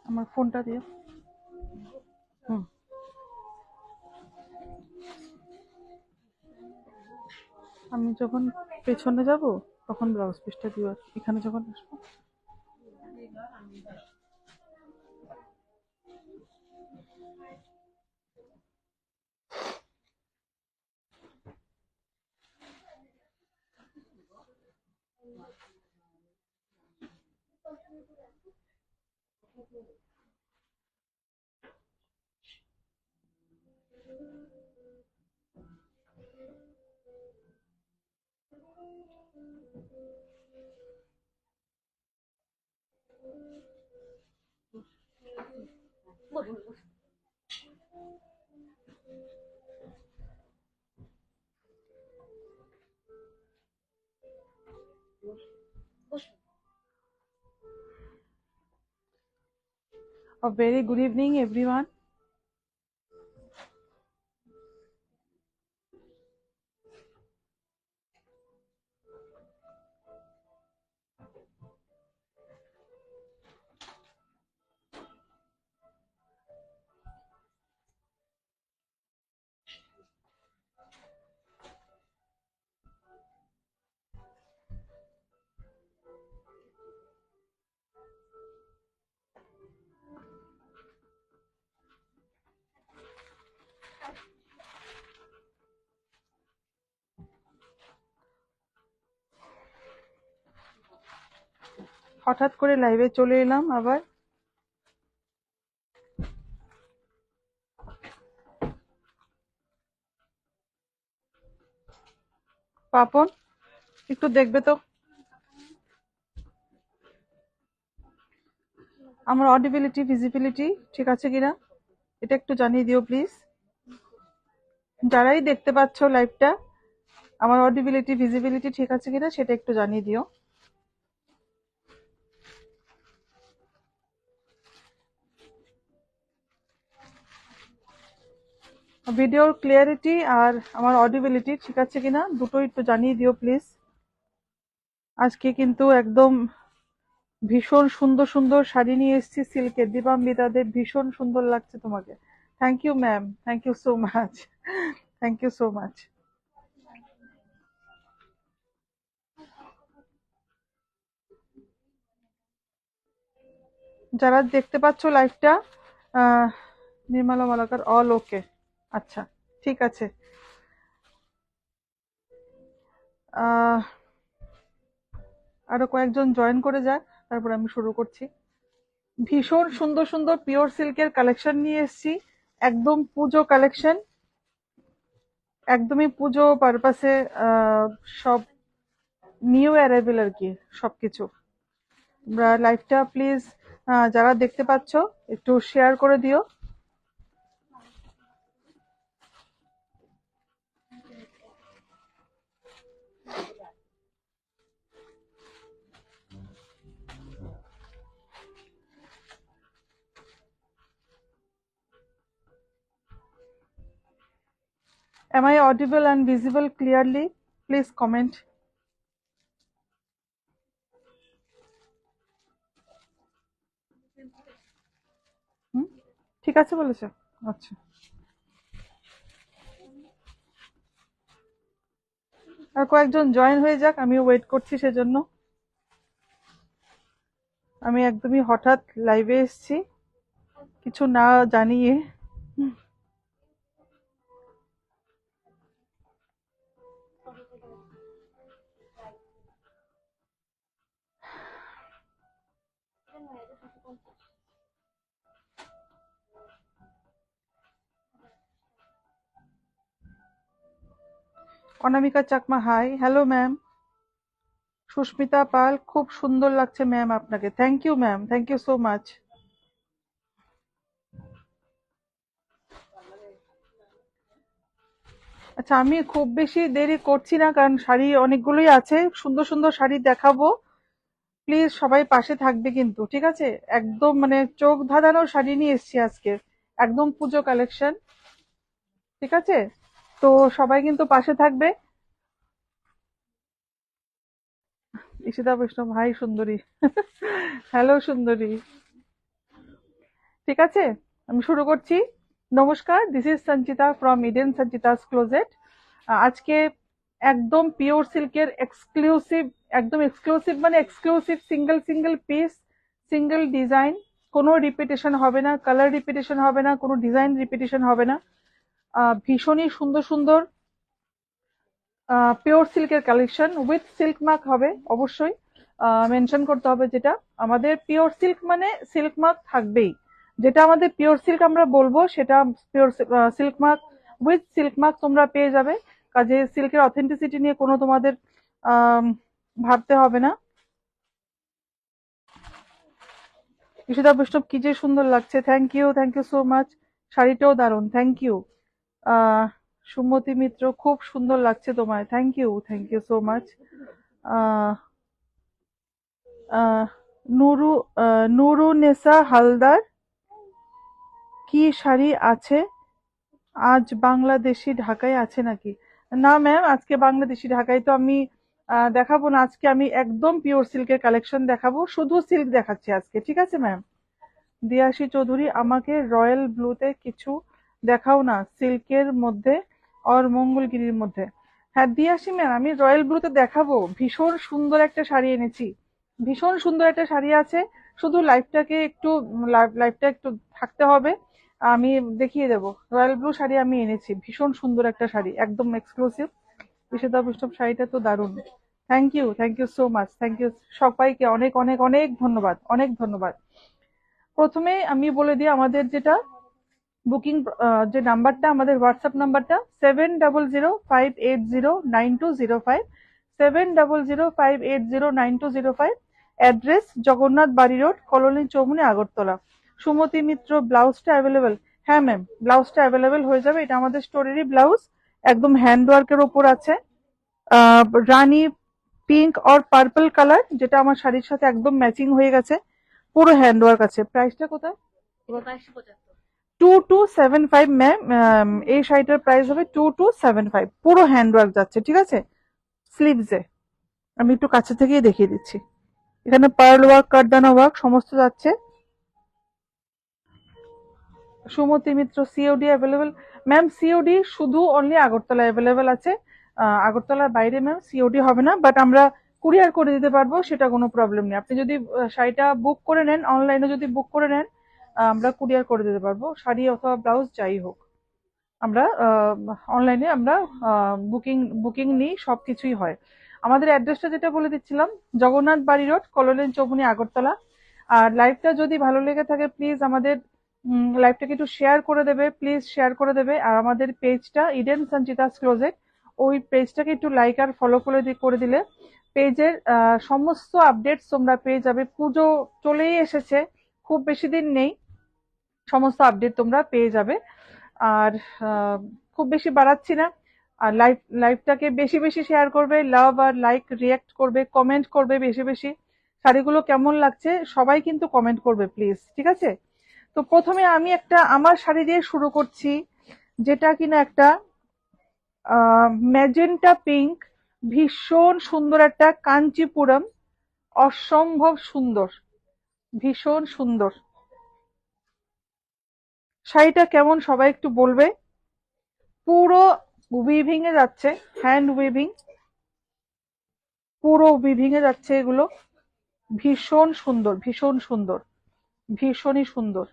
আমার ফোনটা দিয়ে। হুম। আমি যখন পেছনে যাব তখন ব্লাউজ পিসটা দিও, এখানে যখন আসবো। A very good evening, everyone. হঠাৎ করে লাইভে চলে এলাম আবার। পাপন, একটু দেখবে তো আমার অডিবিলিটি ভিজিবিলিটি ঠিক আছে কিনা, এটা একটু জানিয়ে দিও প্লিজ। যারাই দেখতে পাচ্ছ লাইভটা, আমার অডিবিলিটি ভিজিবিলিটি ঠিক আছে কিনা সেটা একটু জানিয়ে দিও। ভিডিওর ক্লিয়ারিটি আর আমার অডিবিলিটি ঠিক আছে কিনা দুটোই একটু জানিয়ে দিও প্লিজ। আজকে কিন্তু একদম ভীষণ সুন্দর সুন্দর শাড়ি নিয়ে এসেছি সিল্কের, দীপান্বিতাদের ভীষণ সুন্দর লাগছে তোমাকে। Thank you ma'am, thank you so much, thank you so much. যারা দেখতে পাচ্ছ লাইভটা, নির্মলা মালাকার অল ওকে, আচ্ছা ঠিক আছে। আহ আরো কয়েকজন জয়েন করে যাক, তারপর আমি শুরু করছি। ভীষণ সুন্দর সুন্দর পিওর সিল্কের কালেকশন নিয়ে এসেছি, একদম পুজো কালেকশন, একদমই পুজো পারপাসে। সব নিউ অ্যারাইভেল আর কি সবকিছু। তোমরা লাইভটা প্লিজ যারা দেখতে পাচ্ছ একটু শেয়ার করে দিও। Am I audible and visible clearly? Please comment. হুম, ঠিক আছে বলেছে, আচ্ছা। আর কয়েকজন জয়েন হয়ে যাক, আমিও ওয়েট করছি সেজন্য। আমি একদমই হঠাৎ লাইভে এসেছি কিছু না জানিয়ে। Anamika Chakma hi, hello ma'am. Susmita Pal, খুব সুন্দর লাগছে ম্যাম আপনাকে। Thank you ma'am, thank you so much. আচ্ছা, আমি খুব বেশি দেরি করছি না, কারণ শাড়ি অনেকগুলোই আছে, সুন্দর সুন্দর শাড়ি দেখাবো। প্লিজ সবাই পাশে থাকবে কিন্তু, ঠিক আছে? একদম মানে চোখ ধাঁধানো শাড়ি নিয়ে এসেছি আজকে, একদম পুজো কালেকশন, ঠিক আছে? তো সবাই কিন্তু পাশে থাকবে। ঈশিতা বৈষ্ণব, হাই সুন্দরী। হ্যালো সুন্দরী। ঠিক আছে, আমি শুরু করছি। নমস্কার, this is Sanchita from Eden Sanchita's closet. আজকে একদম পিওর সিল্কের এক্সক্লুসিভ, একদম এক্সক্লুসিভ মানে exclusive single single piece, single design, কোনো রিপিটেশন হবে না, কালার রিপিটেশন হবে না, কোনো ডিজাইন রিপিটেশন হবে না। ভীষণই সুন্দর সুন্দর পিওর সিল্কের কালেকশন উইথ সিল্ক মার্ক হবে অবশ্যই। মেনশন করতে হবে যেটা আমাদের পিওর সিল্ক মানে সিল্ক মার্ক থাকবেই। যেটা আমাদের পিওর সিল্ক আমরা বলবো সেটা pure silk mark, with silk mark তোমরা পেয়ে যাবে। কাজে সিল্কের অথেন্টিসিটি নিয়ে কোনো তোমাদের ভাবতে হবে না। ঈশিতা বৈষ্ণব, কি যে সুন্দর লাগছে, থ্যাংক ইউ সো মাচ। শাড়িটাও দারুণ, থ্যাংক ইউ। সুমতি মিত্র, খুব সুন্দর লাগছে তোমায়, thank you so much. Nuru Nurunnesa Haldar, কি শাড়ি আছে আজ? বাংলাদেশি ঢাকায় আছে নাকি? না ম্যাম, আজকে বাংলাদেশি ঢাকায় তো আমি দেখাবো না। আজকে আমি একদম পিওর সিল্কের কালেকশন দেখাবো, শুধু সিল্ক দেখাচ্ছি আজকে, ঠিক আছে ম্যাম? দিয়াশী চৌধুরী, আমাকে রয়্যাল ব্লুতে কিছু দেখাও না, সিল্কের মধ্যে আর মঙ্গলগিরির মধ্যে। হ্যাঁ দিয়াশী ম্যাম, আমি রয়্যাল ব্লুতে দেখাবো। ভীষণ সুন্দর একটা শাড়ি এনেছি, ভীষণ সুন্দর একটা শাড়ি আছে। শুধু লাইফটাকে একটু, লাইফটা একটু থাকতে হবে, আমি দেখিয়ে দেবো। রয়্যাল ব্লু শাড়ি আমি এনেছি, ভীষণ সুন্দর একটা শাড়ি, একদম এক্সক্লুসিভ। ঈশিতা বৈষ্ণব, শাড়িটা তো দারুণ। Thank you so much, thank you. সবাইকে অনেক অনেক অনেক ধন্যবাদ, অনেক ধন্যবাদ। প্রথমে আমি বলে দিই আমাদের যেটা বুকিং, যে নাম্বারটা, আমাদের হোয়াটসঅ্যাপ নাম্বারটা 7005809205, 7005809205। অ্যাড্রেস জগন্নাথ বাড়ি রোড, কলোনি চৌমুনি, আগরতলা। সুমতি মিত্র, ব্লাউজটা অ্যাভেলেবেল? হ্যাঁ ম্যাম, ব্লাউজটা অ্যাভেলেবেল হয়ে যাবে। এটা আমাদের স্টোরেরই ব্লাউজ, একদম হ্যান্ড ওয়ার্কের ওপর আছে। রানী পিঙ্ক আর পার্পল কালার, যেটা আমার শাড়ির সাথে একদম ম্যাচিং হয়ে গেছে, পুরো হ্যান্ড ওয়ার্ক আছে। প্রাইসটা কোথায়? 2275 ম্যাম, এই শাড়িটার প্রাইস হবে 2275, পুরো হ্যান্ড ওয়ার্ক যাচ্ছে, ঠিক আছে? স্লিভসে আমি একটু কাছে থেকেই দেখিয়ে দিচ্ছি, এখানে পার্ল ওয়ার্ক, কারদানা ওয়ার্ক সমস্ত যাচ্ছে। সুমতি মিত্র, সিওডি অ্যাভেলেবেল? ম্যাম সিওডি শুধু অনলি আগরতলা অ্যাভেলেবেল আছে, আগরতলার বাইরে ম্যাম সিওডি হবে না, বাট আমরা কুরিয়ার করে দিতে পারবো, সেটা কোনো প্রবলেম নেই। আপনি যদি শাড়িটা বুক করে নেন, অনলাইনে যদি বুক করে নেন, আমরা কুরিয়ার করে দিতে পারবো, শাড়ি অথবা ব্লাউজ যাই হোক। আমরা অনলাইনে আমরা বুকিং বুকিং নিই, সবকিছুই হয়। আমাদের অ্যাড্রেসটা যেটা বলে দিচ্ছিলাম, জগন্নাথ বাড়ি রোড, কলোনি চৌমুনি, আগরতলা। আর লাইভটা যদি ভালো লেগে থাকে প্লিজ আমাদের লাইভটাকে একটু শেয়ার করে দেবে, প্লিজ শেয়ার করে দেবে। আর আমাদের পেজটা ইডেন সঞ্চিতাস ক্লোজেট, ওই পেজটাকে একটু লাইক আর ফলো করে দিলে পেজের সমস্ত আপডেটস তোমরা পেয়ে যাবে। পুজো চলেই এসেছে, খুব বেশি দিন নেই, সমস্ত আপডেট তোমরা পেয়ে যাবে। আর খুব বেশি বাড়াচ্ছি না। আর লাইভটাকে বেশি বেশি শেয়ার করবে, লাভ আর লাইক রিয়াক্ট করবে, কমেন্ট করবে বেশি বেশি। শাড়িগুলো কেমন লাগছে সবাই কিন্তু কমেন্ট করবে প্লিজ, ঠিক আছে? তো প্রথমে আমি একটা আমার শাড়ি দিয়ে শুরু করছি, যেটা কিনা একটা ম্যাজেন্টা পিঙ্ক, ভীষণ সুন্দর একটা কাঞ্চিপুরম, অসম্ভব সুন্দর, ভীষণ সুন্দর। শাড়িটা কেমন সবাই একটু বলবে। পুরো উইভিং এ যাচ্ছে, হ্যান্ড উইভিং, পুরো উইভিং এ যাচ্ছে এগুলো। ভীষণ সুন্দর, ভীষণ সুন্দর, ভীষণই সুন্দর।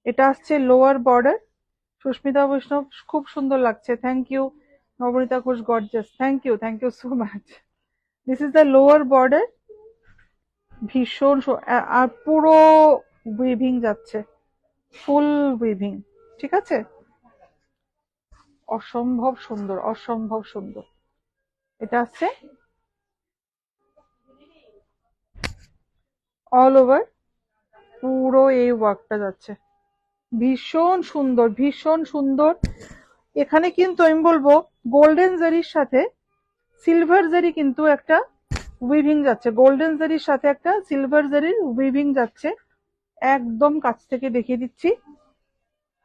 এটা আসছে লোয়ার বর্ডার। সুস্মিতা বৈষ্ণব, খুব সুন্দর লাগছে, thank you. Nabanita Ghosh, gorgeous, thank you so much. This is the lower border, ভীষণ আর পুরো উইভিং যাচ্ছে, ফুল উইভিং, ঠিক আছে? অসম্ভব সুন্দর, অসম্ভব সুন্দর। এটা আসছে অল ওভার, পুরো এই ওয়ার্কটা যাচ্ছে, ভীষণ সুন্দর, ভীষণ সুন্দর। এখানে কিন্তু আমি বলবো গোল্ডেন জারির সাথে সিলভার জারি কিন্তু একটা উইভিং যাচ্ছে, গোল্ডেন জারির সাথে একটা সিলভার জারির উইভিং যাচ্ছে। একদম কাছ থেকে দেখিয়ে দিচ্ছি।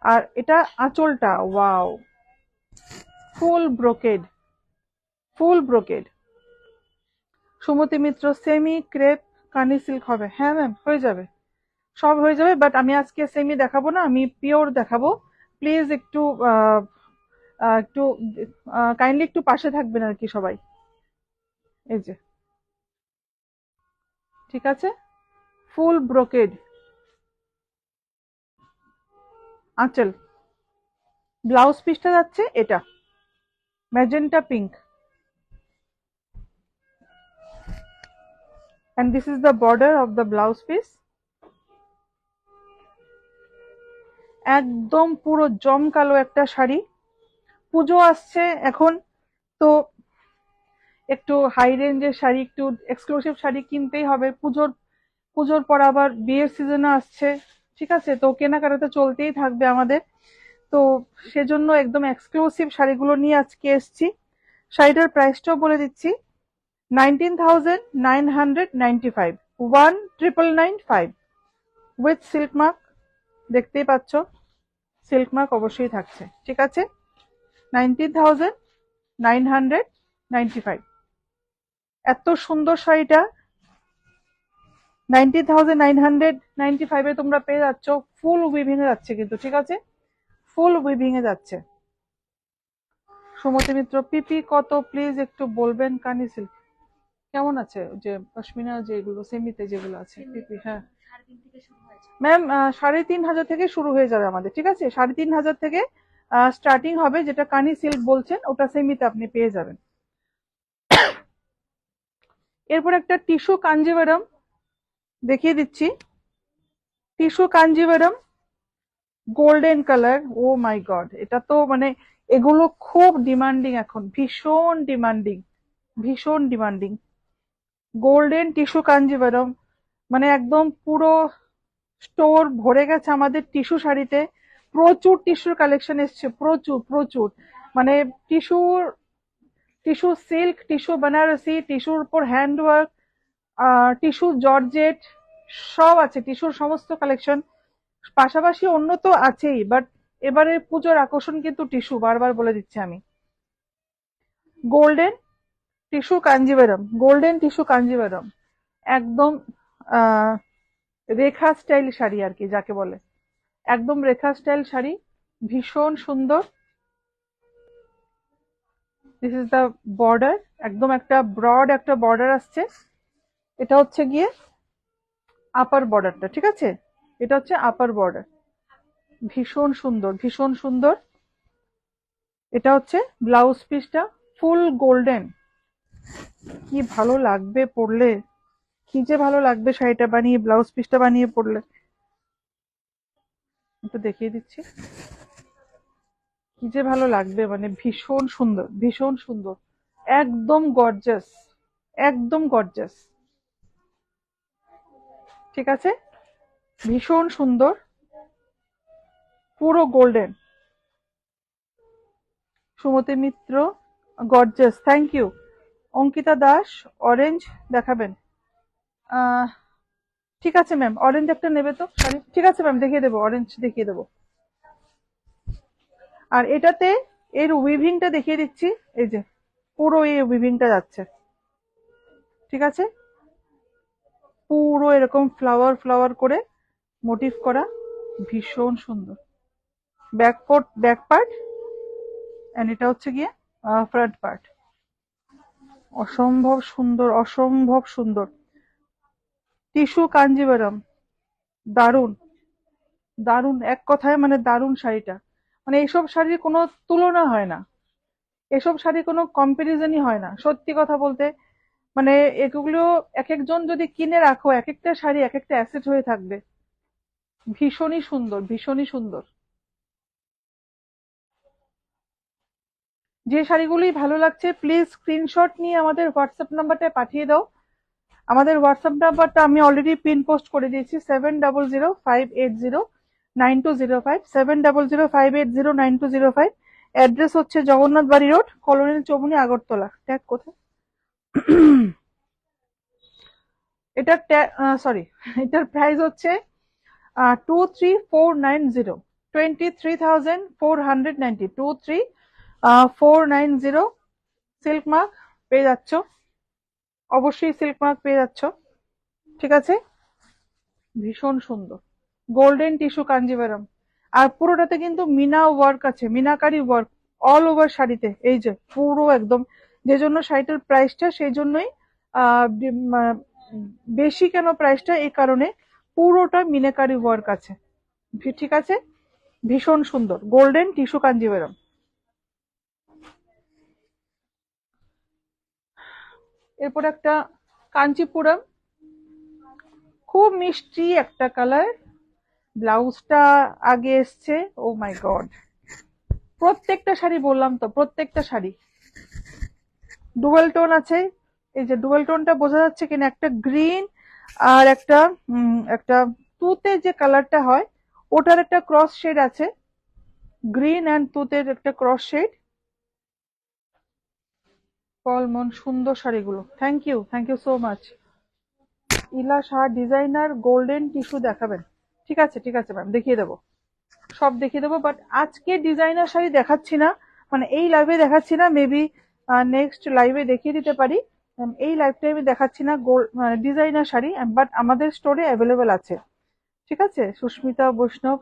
আর এটা আঁচলটা, ওয়াও, ফুল ব্রোকেড, ফুল ব্রোকেড। সুমতি মিত্র, সেমি ক্রেপ কানি সিল্ক হবে? হ্যাঁ ম্যাম, হয়ে যাবে। সব হয়ে যাবে, বাট আমি আজকে সেমি দেখাবো না, আমি পিওর দেখাবো। প্লিজ একটু একটু কাইন্ডলি একটু পাশে থাকবেন আর কি সবাই। এই যে, ঠিক আছে, ফুল ব্রোকেড আঁচল, ব্লাউজ পিসটা যাচ্ছে এটা magenta pink, and this is the border of the blouse piece। একদম পুরো জমকালো একটা শাড়ি। পুজো আসছে এখন, তো একটু হাই রেঞ্জের শাড়ি, একটু এক্সক্লুসিভ শাড়ি কিনতেই হবে। পুজোর পর আবার বিয়ের সিজনও আসছে, ঠিক আছে, তো কেনাকাটা তো চলতেই থাকবে আমাদের। তো সেজন্য একদম এক্সক্লুসিভ শাড়িগুলো নিয়ে আজকে এসছি। শাড়িটার প্রাইসটাও বলে দিচ্ছি, 19,995, 19,995 উইথ সিল্ক মার্ক। দেখতেই পাচ্ছ সিল্ক মার্ক অবশ্যই থাকছে, ঠিক আছে। 19,995, এত সুন্দর শাড়িটা 19,995 এ তোমরা পেয়ে যাচ্ছ। ফুল উইভিং এ যাচ্ছে কিন্তু, ঠিক আছে, ফুল উইভিং এ যাচ্ছে। সুমতি মিত্র, পিপি কত প্লিজ একটু বলবেন? কানি সিল্ক কেমন আছে? যে পশমিনা যেগুলো সেমিতে যেগুলো আছে পিপি, হ্যাঁ ম্যাম, 3,500 থেকে শুরু হয়ে যাবে আমাদের, ঠিক আছে, 3,500 থেকে স্টার্টিং হবে। যেটা কানি সিল্ক বলছেন ওটা সেমিতে আপনি পেয়ে যাবেন। এরপর একটা টিস্যু কাঞ্জিভারাম দেখিয়ে দিচ্ছি। টিস্যু কাঞ্জিভারাম গোল্ডেন কালার, ও মাই গড, এটা তো মানে এগুলো খুব ডিমান্ডিং এখন, ভীষণ ডিমান্ডিং, ভীষণ ডিমান্ডিং। গোল্ডেন টিস্যু কাঞ্জিভারম, মানে একদম পুরো স্টোর ভরে গেছে আমাদের টিস্যু শাড়িতে। প্রচুর টিস্যুর কালেকশন এসছে, প্রচুর প্রচুর, মানে টিস্যুর, টিস্যু সিল্ক, টিস্যু বেনারসি, টিস্যুর উপর হ্যান্ডওয়ার্ক, টিস্যু জর্জেট, সব আছে টিস্যুর সমস্ত কালেকশন। পাশাপাশি অন্য তো আছেই, বাট এবারে পুজোর আকর্ষণ কিন্তু টিস্যু, বারবার বলে দিচ্ছি আমি। Golden tissue Kanjivaram, golden tissue Kanjivaram, একদম আহ রেখা স্টাইল শাড়ি আর কি যাকে বলে, একদম রেখা স্টাইল শাড়ি, ভীষণ সুন্দর। দিস ইজ দ্য বর্ডার, একদম একটা ব্রড একটা বর্ডার আসছে। এটা হচ্ছে গিয়ে আপার বর্ডারটা, ঠিক আছে, এটা হচ্ছে আপার বর্ডার, ভীষণ সুন্দর, ভীষণ সুন্দর। এটা হচ্ছে ব্লাউজ পিসটা, ফুল গোল্ডেন। কি ভালো লাগবে পরলে, কি যে ভালো লাগবে শাড়িটা বানিয়ে, ব্লাউজ পিসটা বানিয়ে পরলে। একটু দেখিয়ে দিচ্ছি, কি যে ভালো লাগবে, মানে ভীষণ সুন্দর, ভীষণ সুন্দর, একদম গর্জাস, একদম গর্জাস, ঠিক আছে, ভীষণ সুন্দর, পুরো golden. Sumati Mitra, gorgeous, thank you. Ankita Das, orange দেখাবেন? আহ ঠিক আছে ম্যাম, অরেঞ্জ একটা নেবে তো শাড়ি, ঠিক আছে ম্যাম, দেখিয়ে দেবো, অরেঞ্জ দেখিয়ে দেবো। আর এটাতে এর উইভিংটা দেখিয়ে দিচ্ছি, এই যে পুরো এই উইভিংটা যাচ্ছে, ঠিক আছে, পুরো এরকম ফ্লাওয়ার ফ্লাওয়ার করে মোটিভ করা, ভীষণ সুন্দর। ব্যাক পার্ট, এন্ড এটা হচ্ছে গিয়ে ফ্রন্ট পার্ট, অসম্ভব সুন্দর, অসম্ভব সুন্দর। টিস্যু কাঞ্জিভারাম, দারুন, দারুন, এক কথায় মানে দারুন শাড়িটা, মানে এইসব শাড়ির কোনো তুলনা হয় না, এসব শাড়ি কোনো কম্পারিজনই হয় না সত্যি কথা বলতে। মানে এগুলো এক একজন যদি কিনে রাখো, এক একটা শাড়ি এক একটা অ্যাসেট হয়ে থাকবে। ভীষণই সুন্দর, ভীষণই সুন্দর। যে শাড়িগুলি ভালো লাগছে প্লিজ স্ক্রিনশট নিয়ে আমাদের হোয়াটসঅ্যাপ নাম্বারটায় পাঠিয়ে দাও। আমাদের হোয়াটসঅ্যাপ নাম্বারটা আমি অলরেডি পিন পোস্ট করে দিয়েছি, 7005809205, 7005809205। অ্যাড্রেস হচ্ছে জগন্নাথ বাড়ি road, colony Chowmuhani, Agartala. Tag কোথায়? এটার সরি, এটার প্রাইস হচ্ছে 23,490, 23,490, 23,490। সিল্ক মার্ক পেয়ে যাচ্ছ, অবশ্যই সিল্ক মার্ক পেয়ে যাচ্ছ, ঠিক আছে, ভীষণ সুন্দর। Golden tissue Kanjeevaram. আর পুরোটাতে কিন্তু মিনা ওয়ার্ক আছে, মিনাকারি ওয়ার্ক অল ওভার শাড়িতে। এই যে পুরো একদম, যে জন্য শাড়িটার প্রাইসটা সেই জন্যই বেশি কেন প্রাইসটা, এই কারণে পুরোটা মিনাকারি ওয়ার্ক আছে। ঠিক আছে, ভীষণ সুন্দর গোল্ডেন টিস্যু কাঞ্জিভারাম। এরপর একটা কাঞ্চিপুরম, খুব মিষ্টি একটা কালার। ব্লাউজটা আগে এসছে, ও মাই গড, প্রত্যেকটা শাড়ি বললাম তো, প্রত্যেকটা শাড়ি ডুয়াল টোন আছে। এই যে ডুয়াল টোনটা বোঝা যাচ্ছে কিনা, একটা গ্রিন আর একটা তুতে যে কালারটা হয় ওটার একটা ক্রস শেড আছে, গ্রিন অ্যান্ড তুতের একটা ক্রস শেড। মন সুন্দর শাড়িগুলো, থ্যাংক ইউ সো মাচ। ইলা শাহ ডিজাইনার গোল্ডেন টিস্যু দেখাবেন? ঠিক আছে ম্যাম, দেখিয়ে দেবো, সব দেখিয়ে দেবো, বাট আজকে ডিজাইনার শাড়ি দেখাচ্ছি না, মানে এই লাইভে দেখাচ্ছি না, মেবি নেক্সট লাইভে দেখিয়ে দিতে পারি। এই লাইভ টাইমে দেখাচ্ছি না ডিজাইনার শাড়ি, বাট আমাদের স্টোরে অ্যাভেলেবেল আছে। ঠিক আছে, সুস্মিতা বৈষ্ণব,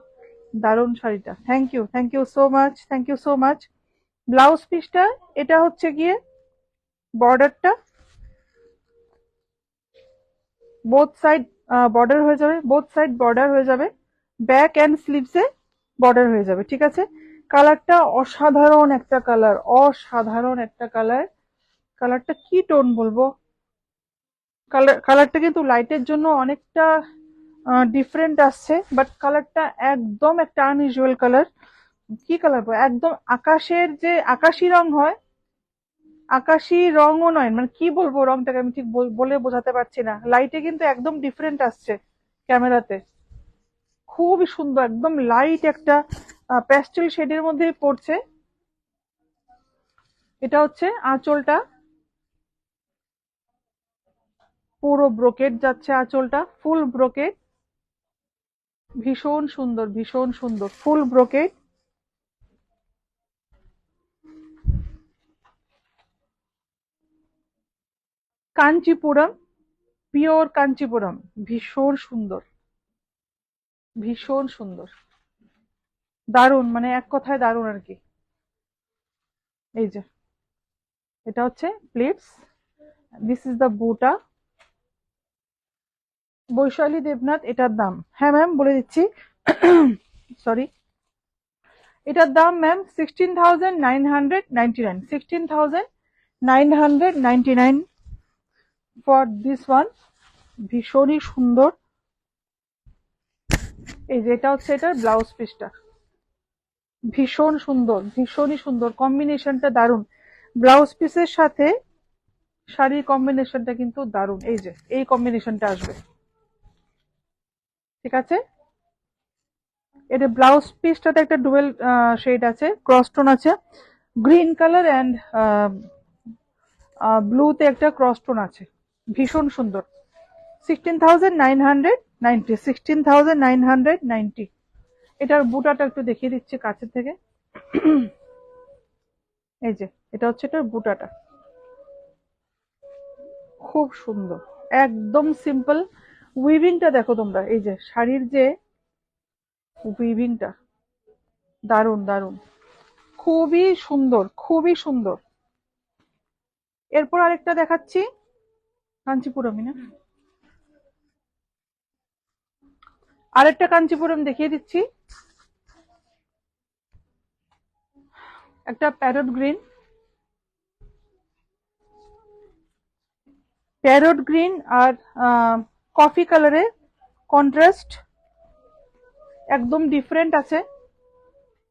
দারুণ শাড়িটা, thank you so much, thank you so much. Blouse পিসটা, এটা হচ্ছে গিয়ে বর্ডারটা, বোথ সাইড বর্ডার হয়ে যাবে, বোথ সাইড বর্ডার হয়ে যাবে, ব্যাক অ্যান্ড স্লিভসে বর্ডার হয়ে যাবে। ঠিক আছে, কালারটা অসাধারণ একটা কালার, অসাধারণ একটা কালার। কালারটা কি টোন বলবো, কালারটা কিন্তু লাইটের জন্য অনেকটা ডিফারেন্ট আসছে, বাট কালারটা একদম একটা আনইউজুয়াল কালার। কি কালার বলবো, একদম আকাশের যে আকাশি রং হয়, আকাশি রঙও নয়, মানে কি বলবো রংটাকে আমি ঠিক বলে বোঝাতে পারছি না, লাইটে কিন্তু একদম ডিফারেন্ট আসছে ক্যামেরাতে। খুবই সুন্দর, একদম লাইট একটা প্যাস্টেল শেডের মধ্যে পড়ছে। এটা হচ্ছে আঁচলটা, পুরো ব্রোকেট যাচ্ছে আঁচলটা, ফুল ব্রোকেট, ভীষণ সুন্দর, ভীষণ সুন্দর ফুল ব্রোকেট। কাঞ্চিপুরম, পিওর কাঞ্চিপুরম, ভীষণ সুন্দর, ভীষণ সুন্দর, দারুণ, মানে এক কথায় দারুণ আর কি। এই যে এটা হচ্ছে প্লিটস, দিস ইজ দ্য বুটা। বৈশালী দেবনাথ এটার দাম, হ্যাঁ ম্যাম বলে দিচ্ছি, সরি, এটার দাম ম্যাম 16,999, 16,999 ফর দিস ওয়ান। ভীষণই সুন্দর। এই যে এটা হচ্ছে এটার ব্লাউজ পিসটা, ভীষণ সুন্দর, ভীষণই সুন্দর, কম্বিনেশনটা দারুণ, ব্লাউজ পিসের সাথে শাড়ির কম্বিনেশনটা কিন্তু দারুণ। এই যে এই কম্বিনেশনটা আসবে। ঠিক আছে, এটা ব্লাউজ পিসটাতে একটা ডুয়েল শেড আছে, ক্রস টোন আছে, গ্রিন কালার অ্যান্ড ব্লুতে একটা ক্রস টোন আছে, ভীষণ সুন্দর। 16,990, 16,990। এটার বুটাটা একটু দেখিয়ে দিচ্ছি কাছে থেকে। এই যে এটা হচ্ছে এটার বুটাটা, খুব সুন্দর, একদম সিম্পল। উইভিংটা দেখো তোমরা, এই যে শাড়ির যে উইভিংটা, দারুণ দারুণ, খুবই সুন্দর, খুবই সুন্দর। এরপর আরেকটা দেখাচ্ছি, কাঞ্চিপুরমই না, আরেকটা কাঞ্চিপুরম দেখিয়ে দিচ্ছি। একটা প্যারট গ্রিন, প্যারট গ্রিন আর কফি কালারে কন্ট্রাস্ট, একদম ডিফারেন্ট আছে।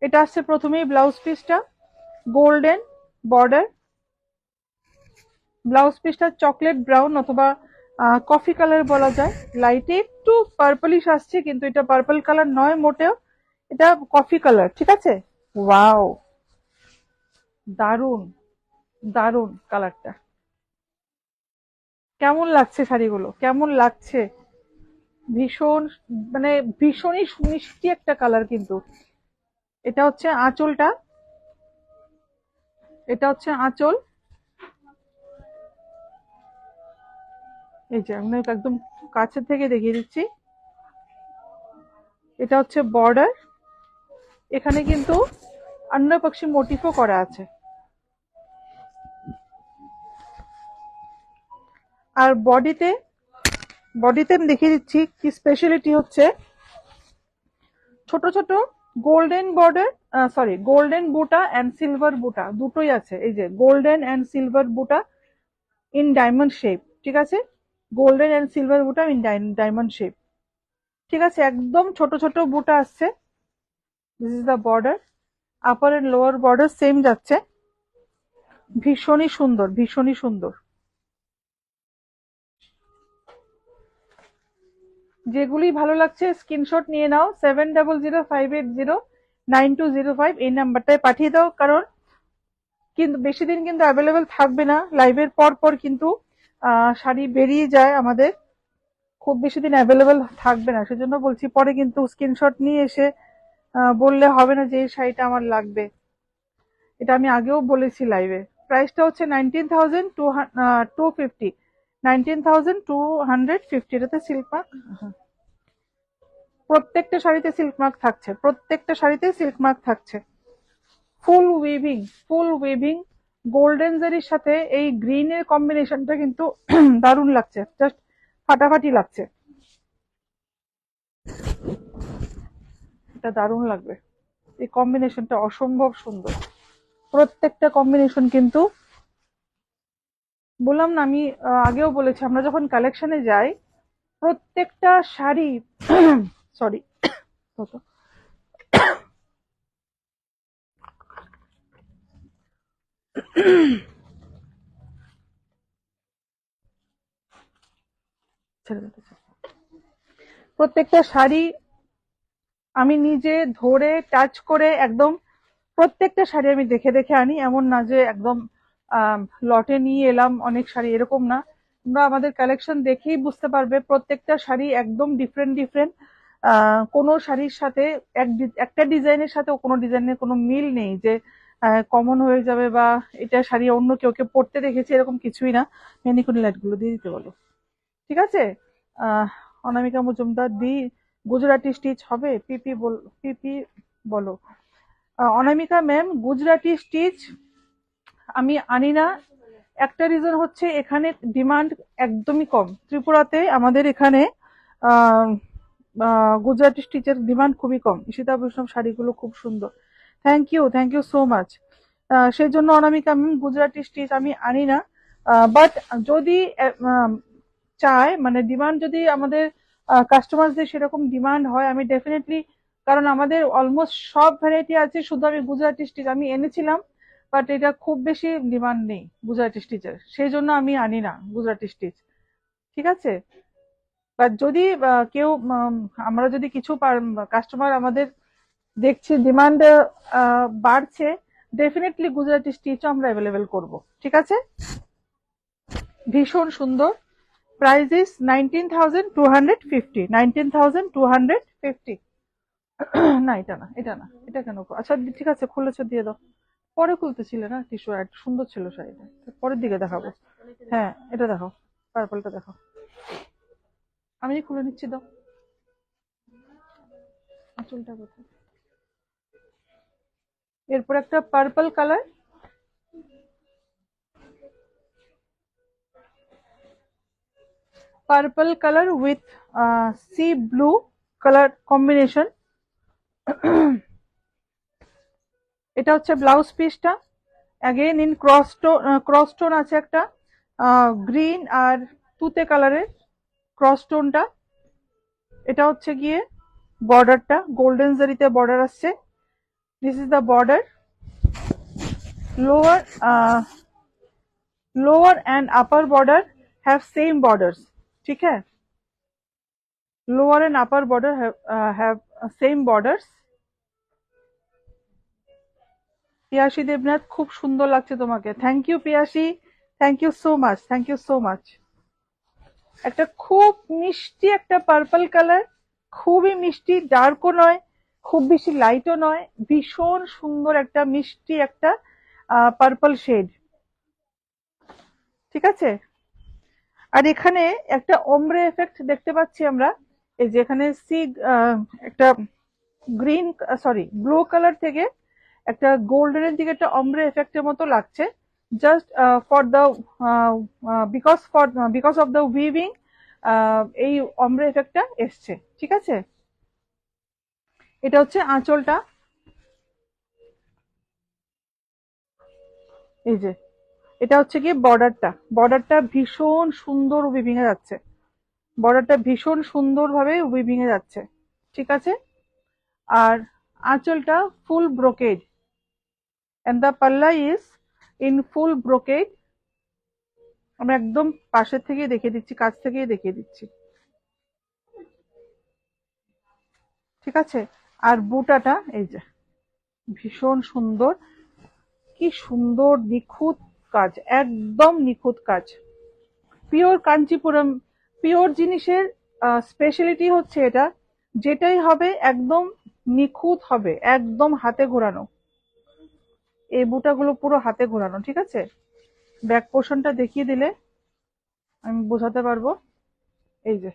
এটা আসছে প্রথমেই ব্লাউজ পিসটা, গোল্ডেন বর্ডার, ব্লাউজ পিসটা চকলেট ব্রাউন অথবা কফি কালার বলা যায়, লাইটে একটু পার্পলিশ আসছে, কিন্তু এটা পার্পল কালার নয় মোটেও, এটা কফি কালার। ঠিক আছে, ওয়াও, দারুন দারুন কালারটা, কেমন লাগছে শাড়িগুলো, কেমন লাগছে, ভীষণ, মানে ভীষণই মিষ্টি একটা কালার কিন্তু। এটা হচ্ছে আঁচলটা, এটা হচ্ছে আঁচল। এই যে আমি একদম কাছে থেকে দেখিয়ে দিচ্ছি, এটা হচ্ছে বর্ডার, এখানে কিন্তু অন্য পক্ষী মোটিফও করা আছে। আর বডিতে আমি দেখিয়ে দিচ্ছি কি স্পেশালিটি হচ্ছে, ছোট ছোট গোল্ডেন বর্ডার, সরি গোল্ডেন বুটা অ্যান্ড সিলভার বুটা দুটোই আছে। এই যে গোল্ডেন অ্যান্ড সিলভার বুটা ইন ডায়মন্ড শেপ, ঠিক আছে, গোল্ডেন অ্যান্ড সিলভার বুটা ইন ডায়মন্ড শেপ, ঠিক আছে, একদম ছোট ছোট বুটা আসছে। This is the border, upper and lower border same যাচ্ছে, ভীষণই সুন্দর, ভীষণই সুন্দর। যেগুলি ভালো লাগছে স্ক্রিনশট নিয়ে নাও, 7005809205 এই নাম্বারটায় পাঠিয়ে দাও, কারণ কিন্তু বেশি দিন কিন্তু অ্যাভেলেবেল থাকবে না, লাইভের পর পর কিন্তু শাড়ি বেরিয়ে যায় আমাদের, খুব বেশি দিন অ্যাভেলেবেল থাকবে না, সেজন্য বলছি পরে কিন্তু স্ক্রিনশট নিয়ে এসে বললে হবে না যে এই শাড়িটা আমার লাগবে। এটা আমি আগেও বলেছি লাইভে। প্রাইসটা হচ্ছে 19,250, 19,250। এটাতে সিল্ক মার্ক, প্রত্যেকটা শাড়িতে সিল্ক মার্ক থাকছে, প্রত্যেকটা শাড়িতে সিল্ক মার্ক থাকছে। ফুল উইভিং, ফুল উইভিং গোল্ডেন জারির সাথে এই গ্রিন এর কম্বিনেশনটা কিন্তু দারুণ লাগছে, জাস্ট ফাটাফাটি লাগছে, এটা দারুণ লাগবে, এই কম্বিনেশনটা অসম্ভব সুন্দর, প্রত্যেকটা কম্বিনেশন কিন্তু বললাম না আমি, আগেও বলেছি আমরা যখন কালেকশনে যাই প্রত্যেকটা শাড়ি সরি প্রত্যেকটা শাড়ি আমি নিজে ধরে টাচ করে একদম প্রত্যেকটা শাড়ি আমি দেখে দেখে আনি, এমন না যে একদম লটে নিয়ে এলাম অনেক শাড়ি, এরকম না। তোমরা আমাদের কালেকশন দেখেই বুঝতে পারবে প্রত্যেকটা শাড়ি একদম ডিফারেন্ট ডিফারেন্ট, কোনো শাড়ির সাথে একটা ডিজাইনের সাথে কোনো ডিজাইনের কোনো মিল নেই যে কমন হয়ে যাবে বা এটা শাড়ি অন্য কেউ কেউ পরতে দেখেছে এরকম কিছুই না। মেনিকুনি লাইট গুলো দিয়ে দিতে বলো, ঠিক আছে। আহ অনামিকা মজুমদার দি, গুজরাটি স্টিচ হবে, পিপি বলো। অনামিকা ম্যাম, গুজরাটি স্টিচ আমি আনি না, একটা রিজন হচ্ছে এখানে ডিমান্ড একদমই কম, ত্রিপুরাতে আমাদের এখানে আহ, গুজরাটি স্টিচের ডিমান্ড খুবই কম। ঈশিতা বৈষ্ণব শাড়িগুলো খুব সুন্দর, থ্যাংক ইউ সো মাচ। সেই জন্য অনামিকা ম্যাম গুজরাটি স্টিচ আমি আনি না, বাট যদি চায় মানে ডিমান্ড যদি আমাদের কাস্টমারদের সেরকম ডিমান্ড হয় আমি ডেফিনেটলি, কারণ আমাদের অলমোস্ট সব ভ্যারাইটি আছে, শুধু আমি গুজরাটি স্টিচ আমি এনেছিলাম, বাট এটা খুব বেশি ডিমান্ড নেই গুজরাটি স্টিচের, সেই জন্য আমি আনি না গুজরাটি স্টিচ, ঠিক আছে। বাট যদি কেউ আমরা যদি কিছু কাস্টমার আমাদের দেখছি ডিমান্ড বাড়ছে, ডেফিনেটলি গুজরাটি স্টিচও আমরা অ্যাভেলেবেল করব, ঠিক আছে। ভীষণ সুন্দর, প্রাইস ইজ 19,250, 19,250। না এটা না, এটা না, এটা কেন, আচ্ছা ঠিক আছে খুলেছো দিয়ে দাও, পরে খুলতেছিলে না, টিস্যু এড সুন্দর ছিল শাড়িটা, পরের দিকে দেখাবো। হ্যাঁ এটা দেখো, পার্পলটা দেখো, আমি খুলে নিচ্ছি, দাও আঁচলটা কোথায়। এরপর একটা purple colour, purple colour with C blue colour combination. এটা হচ্ছে ব্লাউজ পিসটা, অ্যাগেন ইন ক্রস টোন আছে একটা, গ্রিন আর তুতে কালারের ক্রস টোনটা। এটা হচ্ছে গিয়ে বর্ডারটা, গোল্ডেন জারিতে বর্ডার আসছে, this is the border. Lower lower and upper border have same borders, ठीक है, lower and upper border have same borders. Piyasi Debnath, খুব সুন্দর লাগছে তোমাকে, thank you Piyasi, thank you so much, thank you so much. একটা খুব মিষ্টি একটা পার্পল কালার, খুবই মিষ্টি, ডার্কও নয় খুব বেশি লাইটও নয়, ভীষণ সুন্দর একটা মিষ্টি একটা পার্পল শেড, ঠিক আছে। আর এখানে একটা ওমব্রে এফেক্ট দেখতে পাচ্ছি আমরা, এই যে এখানে একটা গ্রিন, সরি ব্লু কালার থেকে একটা গোল্ডেনের দিকে একটা অমব্রে এফেক্টের মতো লাগছে, just for the because of the weaving এই অমব্রে এফেক্টটা এসছে। ঠিক আছে, এটা হচ্ছে আঁচলটা। এই যে এটা হচ্ছে কি বর্ডারটা, বর্ডারটা ভীষণ সুন্দর উইভিং এ যাচ্ছে, বর্ডারটা ভীষণ সুন্দর ভাবে উইভিং এ যাচ্ছে। ঠিক আছে, আর আঁচলটা ফুল ব্রোকেড, এন্ড দ্য পাল্লা ইজ ইন ফুল ব্রোকেড। আমি একদম পাশের থেকে দেখিয়ে দিচ্ছি, কাছ থেকেই দেখিয়ে দিচ্ছি। ঠিক আছে, আর বুটাটা এই যে ভীষণ সুন্দর, কি সুন্দর নিখুঁত কাজ, একদম নিখুঁত কাজ, পিওর কাঞ্চিপুরম। পিওর জিনিসের স্পেশালিটি হচ্ছে এটা, যেটাই হবে একদম নিখুঁত হবে, একদম হাতে ঘোরানো। এই বুটাগুলো পুরো হাতে ঘোরানো। ঠিক আছে, ব্যাক পোর্শনটা দেখিয়ে দিলে আমি বোঝাতে পারবো। এই যে,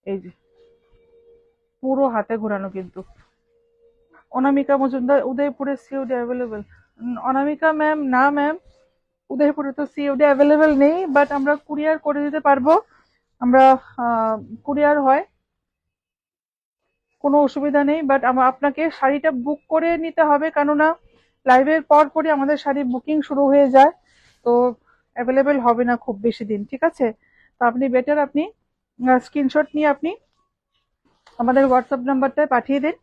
এই যে পুরো হাতে ঘোরানো কিন্তু। অনামিকা মজুমদার, উদয়পুরে সিওডি অ্যাভেলেবেল? অনামিকা ম্যাম, না ম্যাম, উদয়পুরে তো সিওডি অ্যাভেলেবেল নেই, বাট আমরা কুরিয়ার করে দিতে পারবো। আমরা কুরিয়ার হয়, কোনো অসুবিধা নেই, বাট আপনাকে শাড়িটা বুক করে নিতে হবে, কেননা লাইভের পর পরই আমাদের শাড়ি বুকিং শুরু হয়ে যায়, তো অ্যাভেলেবেল হবে না খুব বেশি দিন। ঠিক আছে, তো আপনি বেটার আপনি স্ক্রিনশট নিয়ে আপনি আমাদের হোয়াটসঅ্যাপ নাম্বারটায় পাঠিয়ে দিন,